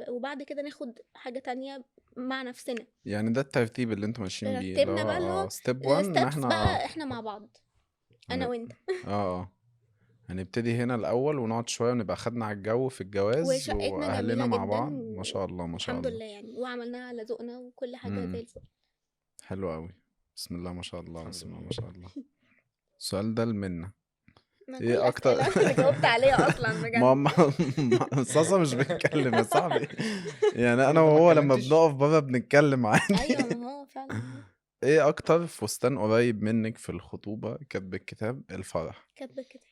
وبعد كده ناخد حاجة تانية مع نفسنا. يعني ده الترتيب اللي انتوا ماشيين بيه، اللي رتبنا بقى اللي هو هو ستيب 1 ان ستيبس احنا بقى احنا مع بعض، انا هنب... وانت. هنبتدي هنا الاول ونقعد شوية ونبقى خدنا على الجو في الجواز وشقتنا واهلنا جميلة مع جدا بعض. ما شاء الله ما شاء الحمد الله. لله يعني، وعملناها على ذوقنا وكل حاجة زي امم الفل. حلو قوي. بسم الله ما شاء الله، الحمد بسم الله ما لله. شاء الله. السؤال ده لمنى. ما كل ايه اكتر الأسئلة أنا جاوبت عليها أصلا ما بجد. صاصة مش بيتكلم يا صاحبي. يعني انا كل ده ما وهو لما اتكلمتش. بنقف بره بنتكلم عادي. أيوة ما هو فعلا. ايه اكتر فستان قريب منك في الخطوبة كاتب الكتاب الفرح؟ كاتبة كده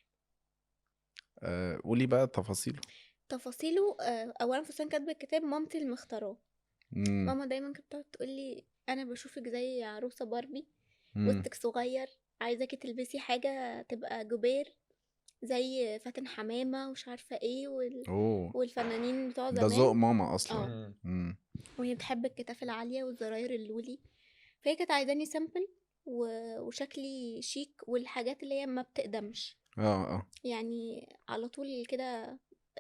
قولي بقى تفاصيله. تفاصيله. أولا فستان كاتبة الكتاب مامتي اللي مختاراه. امم ماما دايما كانت بتقعد تقولي أنا بشوفك زي عروسة باربي، امم وسطك صغير، عايزاكي تلبسي حاجة تبقى جوبير زي فاتن حمامة ومش عارفة ايه اوه والفنانين بتوع ده ذوق زمان. ماما اصلا. اه مم. امم وهي بتحب الكتاف العالية والزراير اللولي، فهي كانت عايزاني سامبل وشكلي شيك والحاجات اللي هي ما بتقدمش اه يعني، على طول كده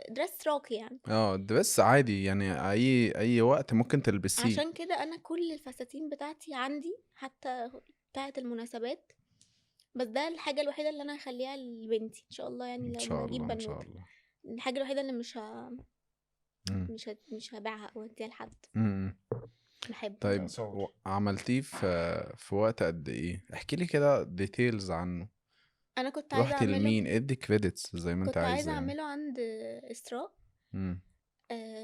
درس راقي يعني. بس عادي يعني اي وقت ممكن تلبسيه. عشان كده انا كل الفساتين بتاعتي عندي حتى بتاعت المناسبات، بس ده الحاجة الوحيدة اللي انا هخليها لبنتي ان شاء الله يعني ان لما شاء اجيب الله ان شاء بنوتة. الله. الحاجة الوحيدة اللي امم مش هبيعها او اديها لحد امم بحبه. لا طيب صور. عملتيه في وقت قد ايه؟ احكي لي كده ديتيلز عنه. انا كنت عايزة رحتي اعمله، لمين؟ ادي كريدتس زي ما انت كنت عايزة عايزه يعني. اعمله عند اسراء. امم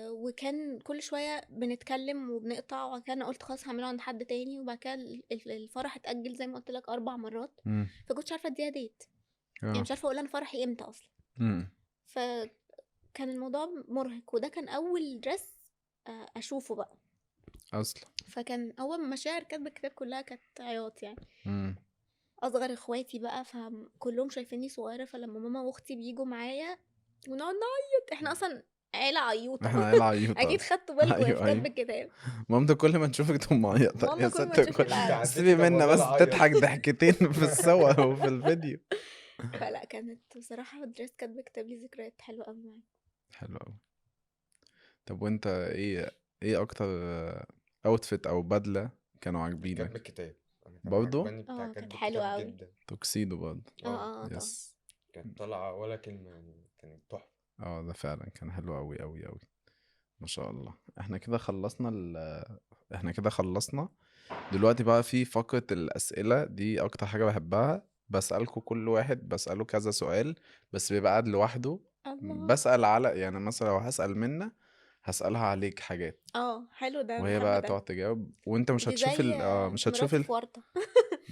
وكان كل شوية بنتكلم وبنقطع، وبعد كده أنا قلت خلاص هعمله عند حد تاني، وبعد كده الفرح اتأجل زي ما قلت لك 4 مرات، امم فكنتش عارفة اديها ديت، يعني اه مش عارفة اقول انا فرحي امتى اصلا. امم فكان الموضوع مرهق، وده كان اول درس اشوفه بقى. اصلا فكان اول مشاعر كاتبة الكتاب كلها كانت عياط يعني. امم اصغر اخواتي بقى فكلهم شايفيني صغيرة، فلما ماما واختي بيجوا معايا ونقعد نعيط، احنا اصلا عيلة عيوطة. احنا عيلة عيوطة اكيد اصلا. خدتوا بالكم في ايوه كاتب ايوه. الكتاب. مامتك كل ما تشوفك تقوم معيطة ماما يا كل ما ست تشوفني انت بعيط. عديتي سيبي طب منا ولا بس انا اعيط؟ تضحك ضحكتين في الصور وفي الفيديو. فلا كانت بصراحة دراسة كاتب الكتاب لي ذكريات حلوة قوي معايا. حلو قوي. طب وانت ايه اكتر اوتفيت او بدلة كانوا كاتب عاجبينك الكتاب. انا كان برضو؟ عجباني بتاع كانت كاتب حلوة الكتاب قوي. جدا. توكسيدو برضو. اه طبعا. يس. كانت طالعة ولا كلمة يعني، كانت تحفة. ده فعلا كان حلو قوي قوي قوي. ما شاء الله. احنا كده خلصنا. دلوقتي بقى في فقرة الأسئلة دي أكتر حاجة بحبها. بسألكوا كل واحد بسأله كذا سؤال، بس بيبقى قاعد لوحده. الله. بسأل على يعني مثلا لو هسأل منا هسألها عليك حاجات حلو ده، انا وهي بحب بقى ده. تقعد تجاوب وانت مش دي هتشوف زي مش هتشوف مراتي في ورطة.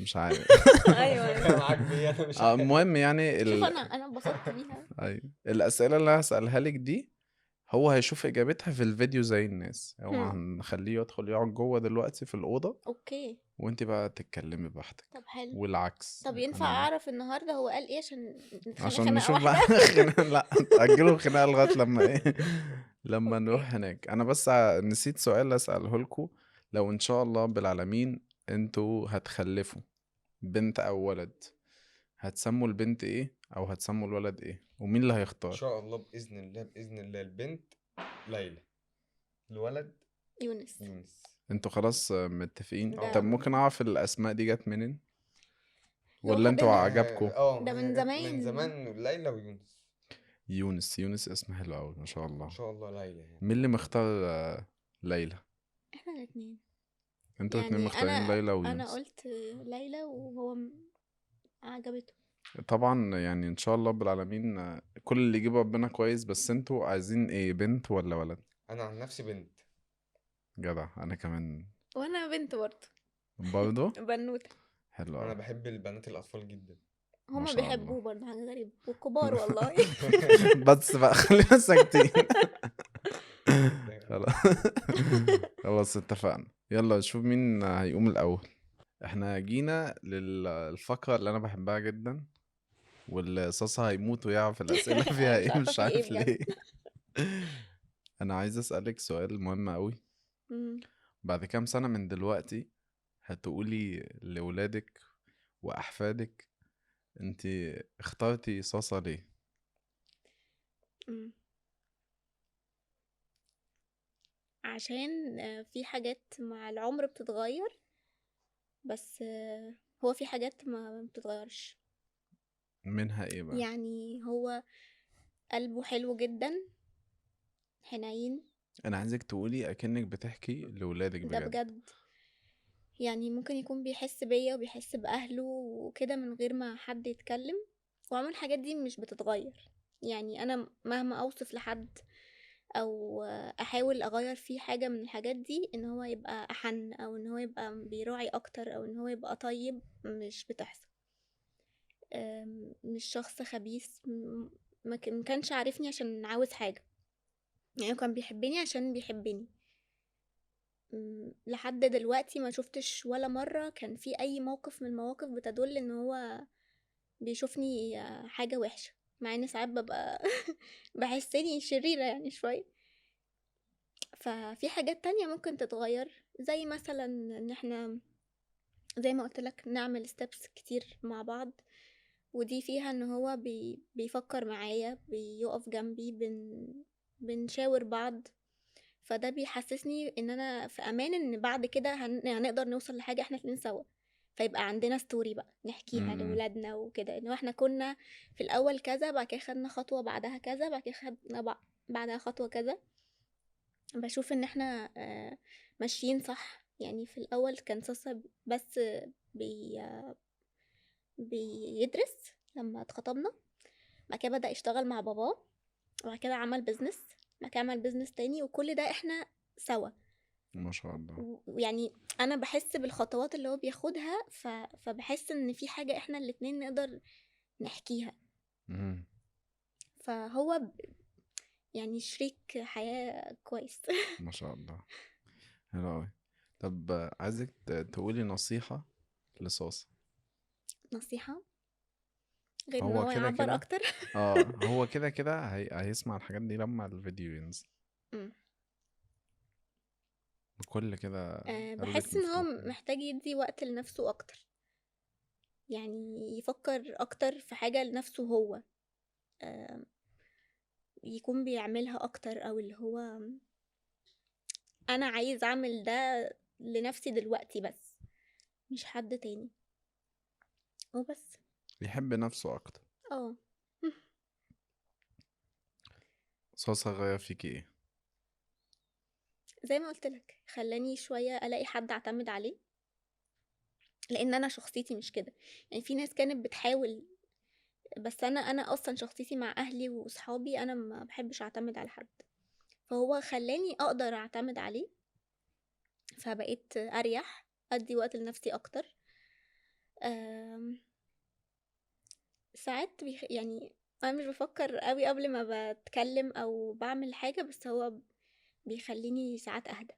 مش عارف. ايوه فاهم ايوه. معاك بيه، انا مش عارف. المهم يعني شوف انا انبسطت بيها. ايوه الأسئلة اللي هسألها لك دي هو هيشوف إجابتها في الفيديو زي الناس، هو هم. هنخليه يدخل يقعد جوه دلوقتي في الأوضة اوكي. وانت بقى تتكلمي براحتك طب حلو. والعكس طب ينفع هنعمل اعرف النهارده هو قال ايه عشان نخلي عشان خناقة نشوف بقى واحدة؟ خناقة. لا تأجلوا الخناقة لغاية لما ايه لما نروح اوكي. هناك. انا بس نسيت سؤال اسأله لكم. لو ان شاء الله بالعالمين انتوا هتخلفوا بنت او ولد، هتسموا البنت ايه او هتسموا الولد ايه ومين اللي ان هيختار؟ شاء الله باذن الله باذن الله البنت ليلى، الولد يونس. يونس. انتوا خلاص متفقين؟ ده طب ممكن اعرف الاسماء دي جت منين ولا انتوا لوحدنا. عجبكم؟ ده هي من جت من زمان. زمان، ليلى ويونس. يونس اسم حلو قوي ما شاء ان الله. شاء الله ليلى يعني. مين اللي مختار ليلى؟ احنا الاثنين. انتوا الاتنين يعني مختارين ليلى انا ويونس؟ قلت ليلى وهو عجبته. طبعا يعني ان شاء الله بالعالمين كل اللي يجيب ربنا كويس. بس انتوا عايزين ايه، بنت ولا ولد؟ انا عن نفسي بنت. جدع انا كمان وانا بنت برضه. برضه. بنوته. حلو انا قوي بحب البنات الاطفال جدا. ما هما شاء الله. بيحبوه برضه، حاجة غريبة، والكبار والله. بس بقى خلينا ساكتين. خلاص خلاص اتفقنا. يلا نشوف مين هيقوم الاول. احنا جينا للفقرة اللي انا بحبها جدا واللي صاصا هيموت ويعرف الاسئلة فيها انا مش ايه عارفة مش في ايه عارف بجد. ليه. انا عايز اسألك سؤال مهم قوي. مم. بعد كام سنة من دلوقتي هتقولي لولادك وأحفادك انت اخترتي صاصة ليه؟ مم. عشان في حاجات مع العمر بتتغير، بس هو في حاجات ما بتتغيرش. منها ايه بقى؟ يعني هو قلبه حلو جدا، حنين. انا عايزك تقولي اكنك بتحكي لولادك ده بجد. بجد. يعني ممكن يكون بيحس بيا وبيحس بأهله وكده من غير ما حد يتكلم، وعموما الحاجات دي مش بتتغير. يعني أنا مهما أوصف لحد أو أحاول أغير فيه حاجة من الحاجات دي، إن هو يبقى أحن أو إن هو يبقى بيراعي أكتر أو إن هو يبقى طيب، مش بتحصل. مش شخص خبيث، ما كانش عارفني عشان عاوز حاجة، يعني هو كان بيحبني عشان بيحبني. لحد دلوقتي ما شفتش ولا مرة كان في أي موقف من المواقف بتدل إن هو بيشوفني حاجة وحشة، مع إن ساعات ببقى بحسني شريرة يعني شوية. ففي حاجات تانية ممكن تتغير، زي مثلا إن احنا زي ما قلت لك نعمل ستيبس كتير مع بعض، ودي فيها ان هو بيفكر معايا، بيقف جنبي، بنشاور بعض. فده بيحسسني ان انا في امان، ان بعد كده هنقدر نوصل لحاجة احنا الاتنين سوا، فيبقى عندنا ستوري بقى نحكيها امم لولادنا وكده، ان احنا كنا في الاول كذا، بعد كده خدنا خطوة بعدها كذا، بعد كده خدنا بعدها خطوة كذا. بشوف ان احنا ماشيين صح. يعني في الاول كان صاصة بس بي بيدرس لما اتخطبنا، بعد كده بدأ يشتغل مع باباه، وبعد كده عمل بيزنس، بعد كده عمل بيزنس تاني، وكل ده احنا سوا. ما شاء الله. ويعني انا بحس بالخطوات اللي هو بياخدها، فبحس ان في حاجة احنا الاتنين نقدر نحكيها. امم فهو يعني شريك حياة كويس. ما شاء الله. حلو أوي. طب عايزك تقولي نصيحة لصاصة. نصيحة غير ان هو هو كده يعبر كده اكتر. هو كده كده هيسمع الحاجات دي لما الفيديو ينزل مم. بكل كده. قلبك بحس ان هو مفتوح يعني. محتاج يدي وقت لنفسه اكتر، يعني يفكر اكتر في حاجة لنفسه هو، يكون بيعملها اكتر، او اللي هو انا عايز اعمل ده لنفسي دلوقتي بس، مش حد تاني وبس. يحب نفسه أكتر. اه. صاصة غير فيكي ايه؟ زي ما قلت لك، خلاني شوية الاقي حد اعتمد عليه، لان انا شخصيتي مش كده. يعني في ناس كانت بتحاول، بس انا اصلا شخصيتي مع اهلي وصحابي، انا ما بحبش اعتمد على حد. فهو خلاني اقدر اعتمد عليه، فبقيت اريح، ادي وقت لنفسي اكتر. آم، ساعات يعني انا مش بفكر قوي قبل ما بتكلم او بعمل حاجة، بس هو بيخليني ساعات اهدى.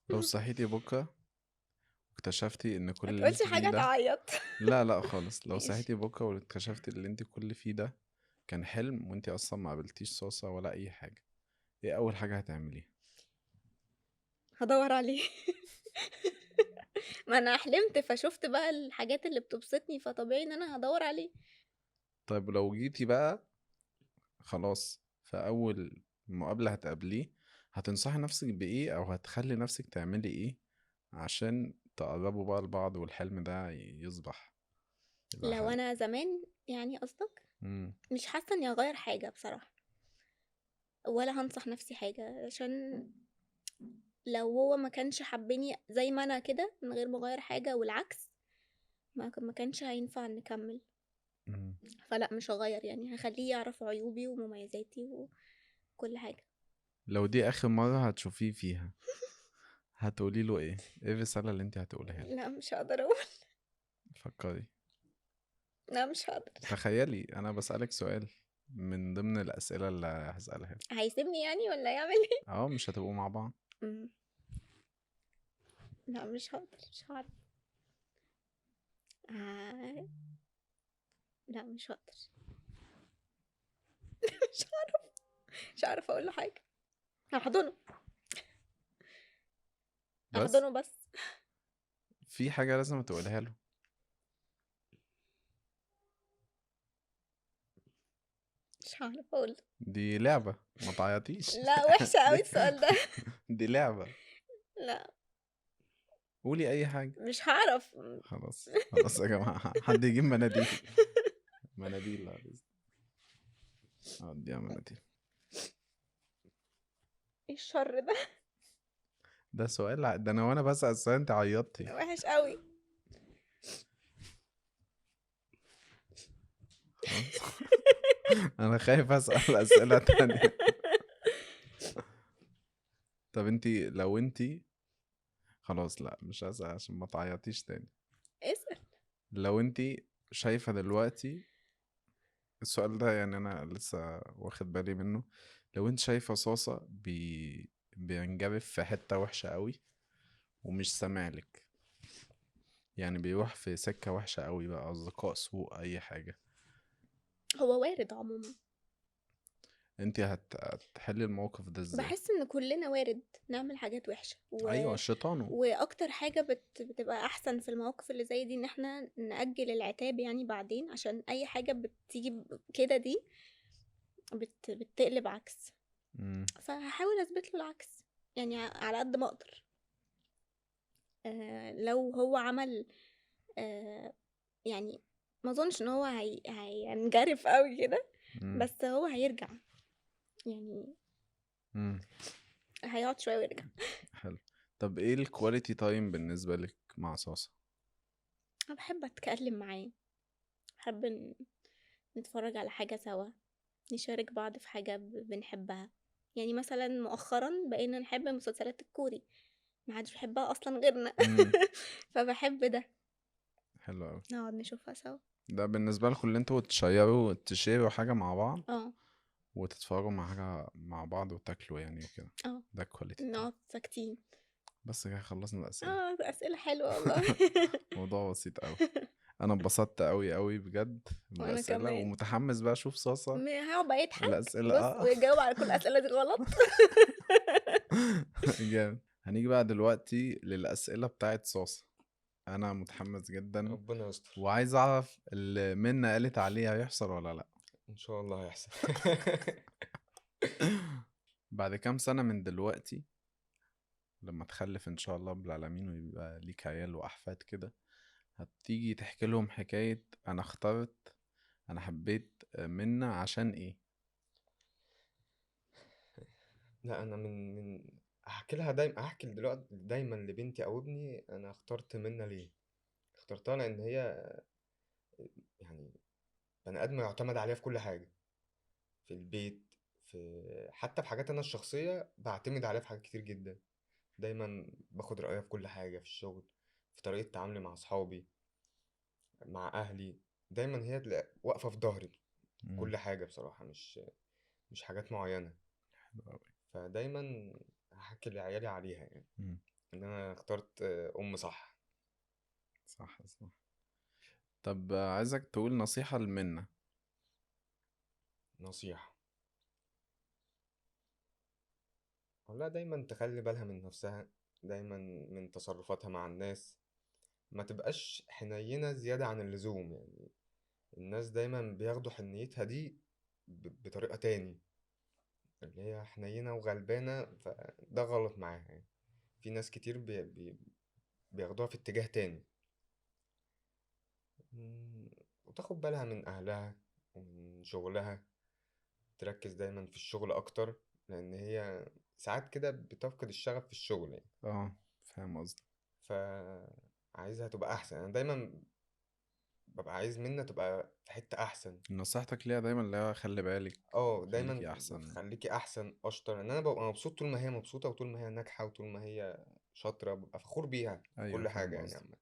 لو صحيتي بكرة واكتشفتي ان كل ما اللي تقولش انت فيه حاجة ده، تعيط. لا لا خالص، لو ماشي، صحيتي بكرة واكتشفتي اللي انت كل اللي فيه ده كان حلم وانت اصلا ما قابلتيش صوصة ولا اي حاجة، ايه اول حاجة هتعمليها؟ هدور عليه. ما انا حلمت فشفت بقى الحاجات اللي بتبسطني، فطبيعي ان انا هدور عليه. طيب لو جيتي بقى خلاص في اول مقابلة هتقابليه، هتنصحي نفسك بايه او هتخلي نفسك تعملي ايه عشان تقربوا بقى لبعض والحلم ده يبقى لو حقيقي؟ انا زمان يعني قصدك، امم مش حاسه اني اغير حاجه بصراحه، ولا هنصح نفسي حاجه، عشان لو هو ما كانش حبني زي ما انا كده من غير ما اغير حاجه والعكس، ما كانش هينفع نكمل. امم فلا مش هغير، يعني هخليه يعرف عيوبي ومميزاتي وكل حاجه. لو دي اخر مرة هتشوفيه فيها هتقولي له ايه الرسالة اللي انت هتقولها له؟ لا مش هقدر اقول. فكري. لا مش هقدر. تخيلي انا بسألك سؤال من ضمن الأسئلة اللي هسألها لك. هيسيبني يعني ولا يعمل ايه؟ اه مش هتبقوا مع بعض؟ أمم، لا مش هقدر، مش هعرف. آه... لا مش هقدر. مش هعرف، مش هعرف اقول له حاجه. هحضنه، بس هحضنه بس. في حاجة لازم تقولها له. مش هعرف اقول. دي لعبة، ما تعيطيش. لا وحشه قوي دي السؤال ده. دي لعبة. لا قولي اي حاجة. مش هعرف. خلاص خلاص يا جماعة، حد يجيب مناديل. مناديل لا بس. اديها مناديل. ايه الشر ده؟ ده سؤال ده انا وانا بسأل السؤال انت عيطتي. وحش قوي. خلاص. انا خايف اسأل اسئلة تانية. طب لو خلاص لا مش هسأل عشان ما تعيطيش تاني. اسأل. لو شايفة دلوقتي السؤال ده يعني انا لسه واخد بالي منه، لو انت شايفة صاصة بينجرف في حتة وحشة قوي ومش سامعلك، يعني بيروح في سكة وحشة قوي بقى، اصدقاء سوء اي حاجة، هو وارد عموما. انت هتحلي الموقف ده ازاي؟ بحس ان كلنا وارد نعمل حاجات وحشة ايوه الشيطان. واكتر حاجة بتبقى احسن في المواقف اللي زي دي ان احنا نأجل العتاب يعني بعدين، عشان اي حاجة بتيجي كده دي بتقلب عكس. مم. فهحاول اثبت له العكس، يعني على قد ما اقدر. لو هو عمل يعني ما اظنش ان هو هينجرف قوي كده، مم. بس هو هيرجع يعني، مم. هيقعد شويه ويرجع. حلو. طب ايه الكواليتي تايم بالنسبة لك مع صاصة؟ انا بحب اتكلم معاه، بحب نتفرج على حاجه سوا، نشارك بعض في حاجه بنحبها. يعني مثلا مؤخرا بقينا نحب المسلسلات الكوري، ما حدش بيحبها اصلا غيرنا. مم. فبحب ده، حلو قوي. نقعد نشوفها سوا. ده بالنسبة لكم اللي انتوا تشيروا حاجة مع بعض اه وتتفرجوا مع حاجة مع بعض وتاكلوا يعني وكده، اه، ده كواليتي تايم. نقعد ساكتين. بس كده خلصنا الأسئلة. اه اسئله حلوه والله. موضوع بسيط قوي. انا اتبسطت قوي قوي بجد وانا بالأسئلة كمان ومتحمس بقى اشوف صاصة. هيقعد بقى يضحك الأسئلة بص ويجاوب على كل الاسئله دي غلط. جامد. هنيجي بقى دلوقتي للأسئلة بتاعت صاصة. انا متحمس جدا ربنا يستر. وعايز اعرف اللي منا قالت عليه هيحصل ولا لا. ان شاء الله هيحصل. بعد كام سنة من دلوقتي لما تخلف ان شاء الله بالعالمين ويبقى ليك عيال واحفاد كده، هتيجي تحكي لهم حكاية انا حبيت منا عشان ايه؟ لا انا من احكي دلوقتي دايما لبنتي او ابني انا اخترت منى ليه. اخترتها لان هي يعني بني ادم يعتمد عليها في كل حاجه. في البيت، حتى في حاجات انا الشخصيه بعتمد عليها في حاجات كتير جدا. دايما باخد رايها في كل حاجه، في الشغل، في طريقه تعاملي مع اصحابي، مع اهلي. دايما هي واقفه في ظهري في مم. كل حاجه بصراحه، مش حاجات معينه. حلو أوي. فدايما هحكي لعيالي عليها يعني، مم. ان انا اخترت ام صح. صح صح. طب عايزك تقول نصيحة لمنى. نصيحه، والله دايما تخلي بالها من نفسها، دايما من تصرفاتها مع الناس. ما تبقاش حنينة زيادة عن اللزوم يعني. الناس دايما بياخدوا حنيتها دي بطريقة تاني، اللي هي حنينة وغلبانة، فده غلط معاها يعني. في ناس كتير بياخدوها في اتجاه تاني. مم، وتاخد بالها من أهلها ومن شغلها. تركز دايما في الشغل أكتر، لأن هي ساعات كده بتفقد الشغف في الشغل يعني. اه فاهم قصدك. فعايزها تبقى أحسن. أنا دايما ببقى عايز منها تبقى في حتة أحسن. نصيحتك ليها دايما اللي هو خلي بالك، دايما خليكي احسن. خليكي احسن اشطر، ان انا ببقى مبسوط طول ما هي مبسوطه، وطول ما هي ناجحه، وطول ما هي شاطره، ببقى فخور بيها في ايوه كل حاجه فاهم يعني قصدك. عامه.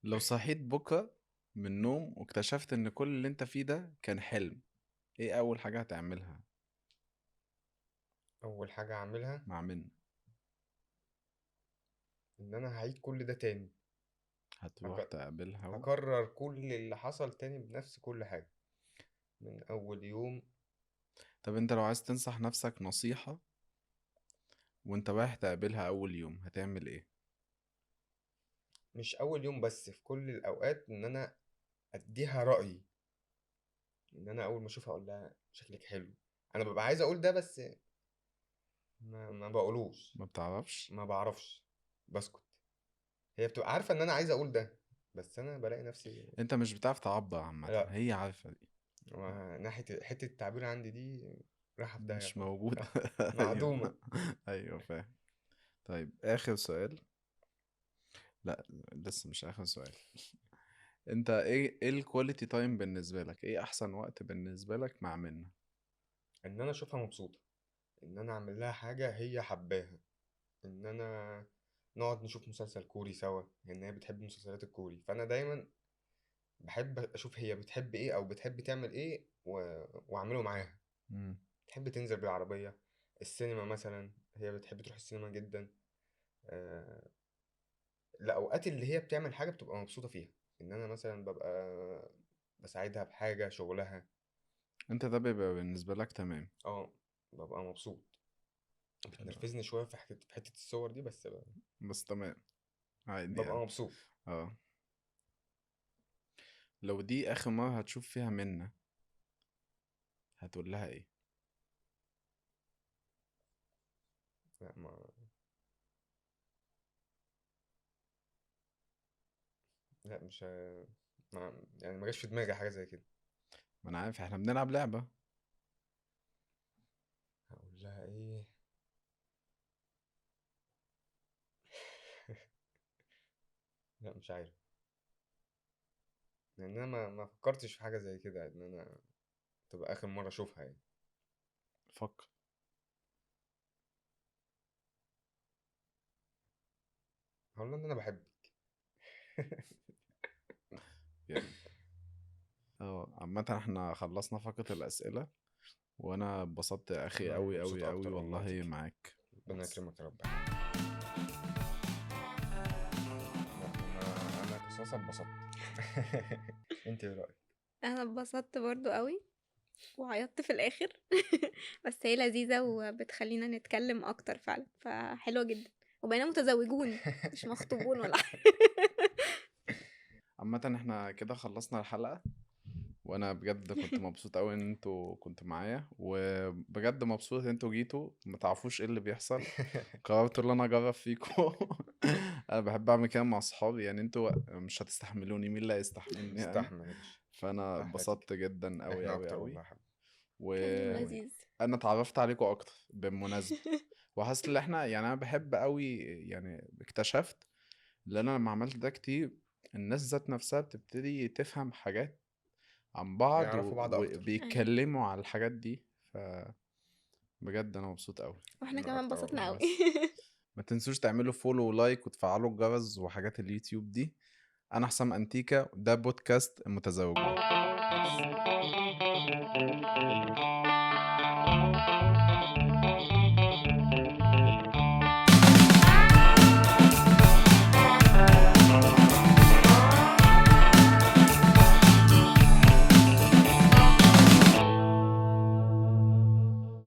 لو صحيت بكرة من النوم واكتشفت ان كل اللي انت فيه ده كان حلم، ايه اول حاجة هتعملها اول حاجه اعملها مع منى؟ ان انا هعيد كل ده تاني. هتروح هك... تقابلها هكرر كل اللي حصل تاني بنفس كل حاجه، من اول يوم. طب انت لو عايز تنصح نفسك نصيحة وانت رايح تقابلها اول يوم هتعمل ايه؟ مش اول يوم بس، في كل الاوقات، ان انا اديها رايي. ان انا اول ما اشوفها اقول لها شكلك حلو. انا ببقى عايز اقول ده، بس ما بقولوش. ما بتعرفش. ما بعرفش، بسكت. هي بتبقى عارفة ان انا عايز اقول ده، بس انا بلاقي نفسي انت مش بتعرف تعبر عامة، لا. هي عارفة دي. ناحية حتة التعبير عندي دي رايحة في داهية مش خالص. موجودة. معدومة. ايوه. ايوه فاهم. طيب اخر سؤال. لا لسه مش اخر سؤال. انت ايه الكواليتي تايم بالنسبة لك، ايه احسن وقت بالنسبة لك مع منى؟ ان انا اشوفها مبسوطة، ان انا اعمل لها حاجة هي حباها، ان انا نقعد نشوف مسلسل كوري سوا، لان هي بتحب المسلسلات الكوري. فانا دايما بحب اشوف هي بتحب ايه او بتحب تعمل ايه واعمله معاها. مم. تحب تنزل بالعربية السينما مثلا، هي بتحب تروح السينما جدا. آه، الأوقات اللي هي بتعمل حاجة بتبقى مبسوطة فيها، إن أنا مثلا ببقى بساعدها بحاجة شغلها. انت ده بيبقى بالنسبة لك تمام. اه، ببقى مبسوط. حلو. بتنرفزني شوية في حتة الصور دي، بس بس تمام، عادي ببقى يعني. مبسوط. اه. لو دي اخر مرة هتشوف فيها منى هتقول لها ايه؟ لا، لا مش يعني ما جاش في دماغي حاجة زي كده. ما انا عارف احنا بنلعب لعبة. هقول لها ايه؟ لا مش عارف، لأن أنا ما فكرتش في حاجة زي كده، إن أنا تبقى آخر مرة أشوفها يعني. فكر. هقول لها إن أنا بحبك. جامد. اه عامة احنا خلصنا فقرة الأسئلة، وانا اتبسطت يا اخي أنا اوي مبسوط اوي اوي أكتر والله والله بيكي. معاك. ربنا بس يكرمك يا رب يا حبيبي. لا، أنا كصاصة اتبسطت. أنت إيه رأيك؟ انا اتبسطت برضو قوي وعيطت في الاخر. بس هي لذيذة وبتخلينا نتكلم اكتر فعلا، فحلوة جدا. وبقينا متزوجون مش مخطوبون ولا حاجة. عامة احنا كده خلصنا الحلقة، وانا بجد كنت مبسوط اوي ان انتوا كنتوا معايا، وبجد مبسوط ان انتوا جيتوا ما تعرفوش ايه اللي بيحصل. قررت ان انا اجرب فيكم. انا بحب اعمل كده مع اصحابي يعني، انتوا مش هتستحملوني، مين اللي هيستحملني يعني؟ استحمل يا باشا. فانا براحتك. اتبسطت جدا اوي إحنا اوي أكتر والله اوي. يا حبيبي. كان أنا وأنت. لذيذ. وانا اتعرفت عليكم اكتر بالمناسبة، وحاسس ان احنا يعني انا بحب قوي يعني. اكتشفت ان انا لما عملت ده كتير الناس ذات نفسها بتبتدي تفهم حاجات عن بعض يعرفوا بعض اكتر. أيوة. وبيتكلموا على الحاجات دي. بجد انا مبسوط قوي. واحنا انا كمان اكتر انبسطنا والله. قوي. بس ما تنسوش تعملوا فولو ولايك وتفعلوا الجرس وحاجات اليوتيوب دي. انا حسام انتيكا، ده بودكاست المتزوجون.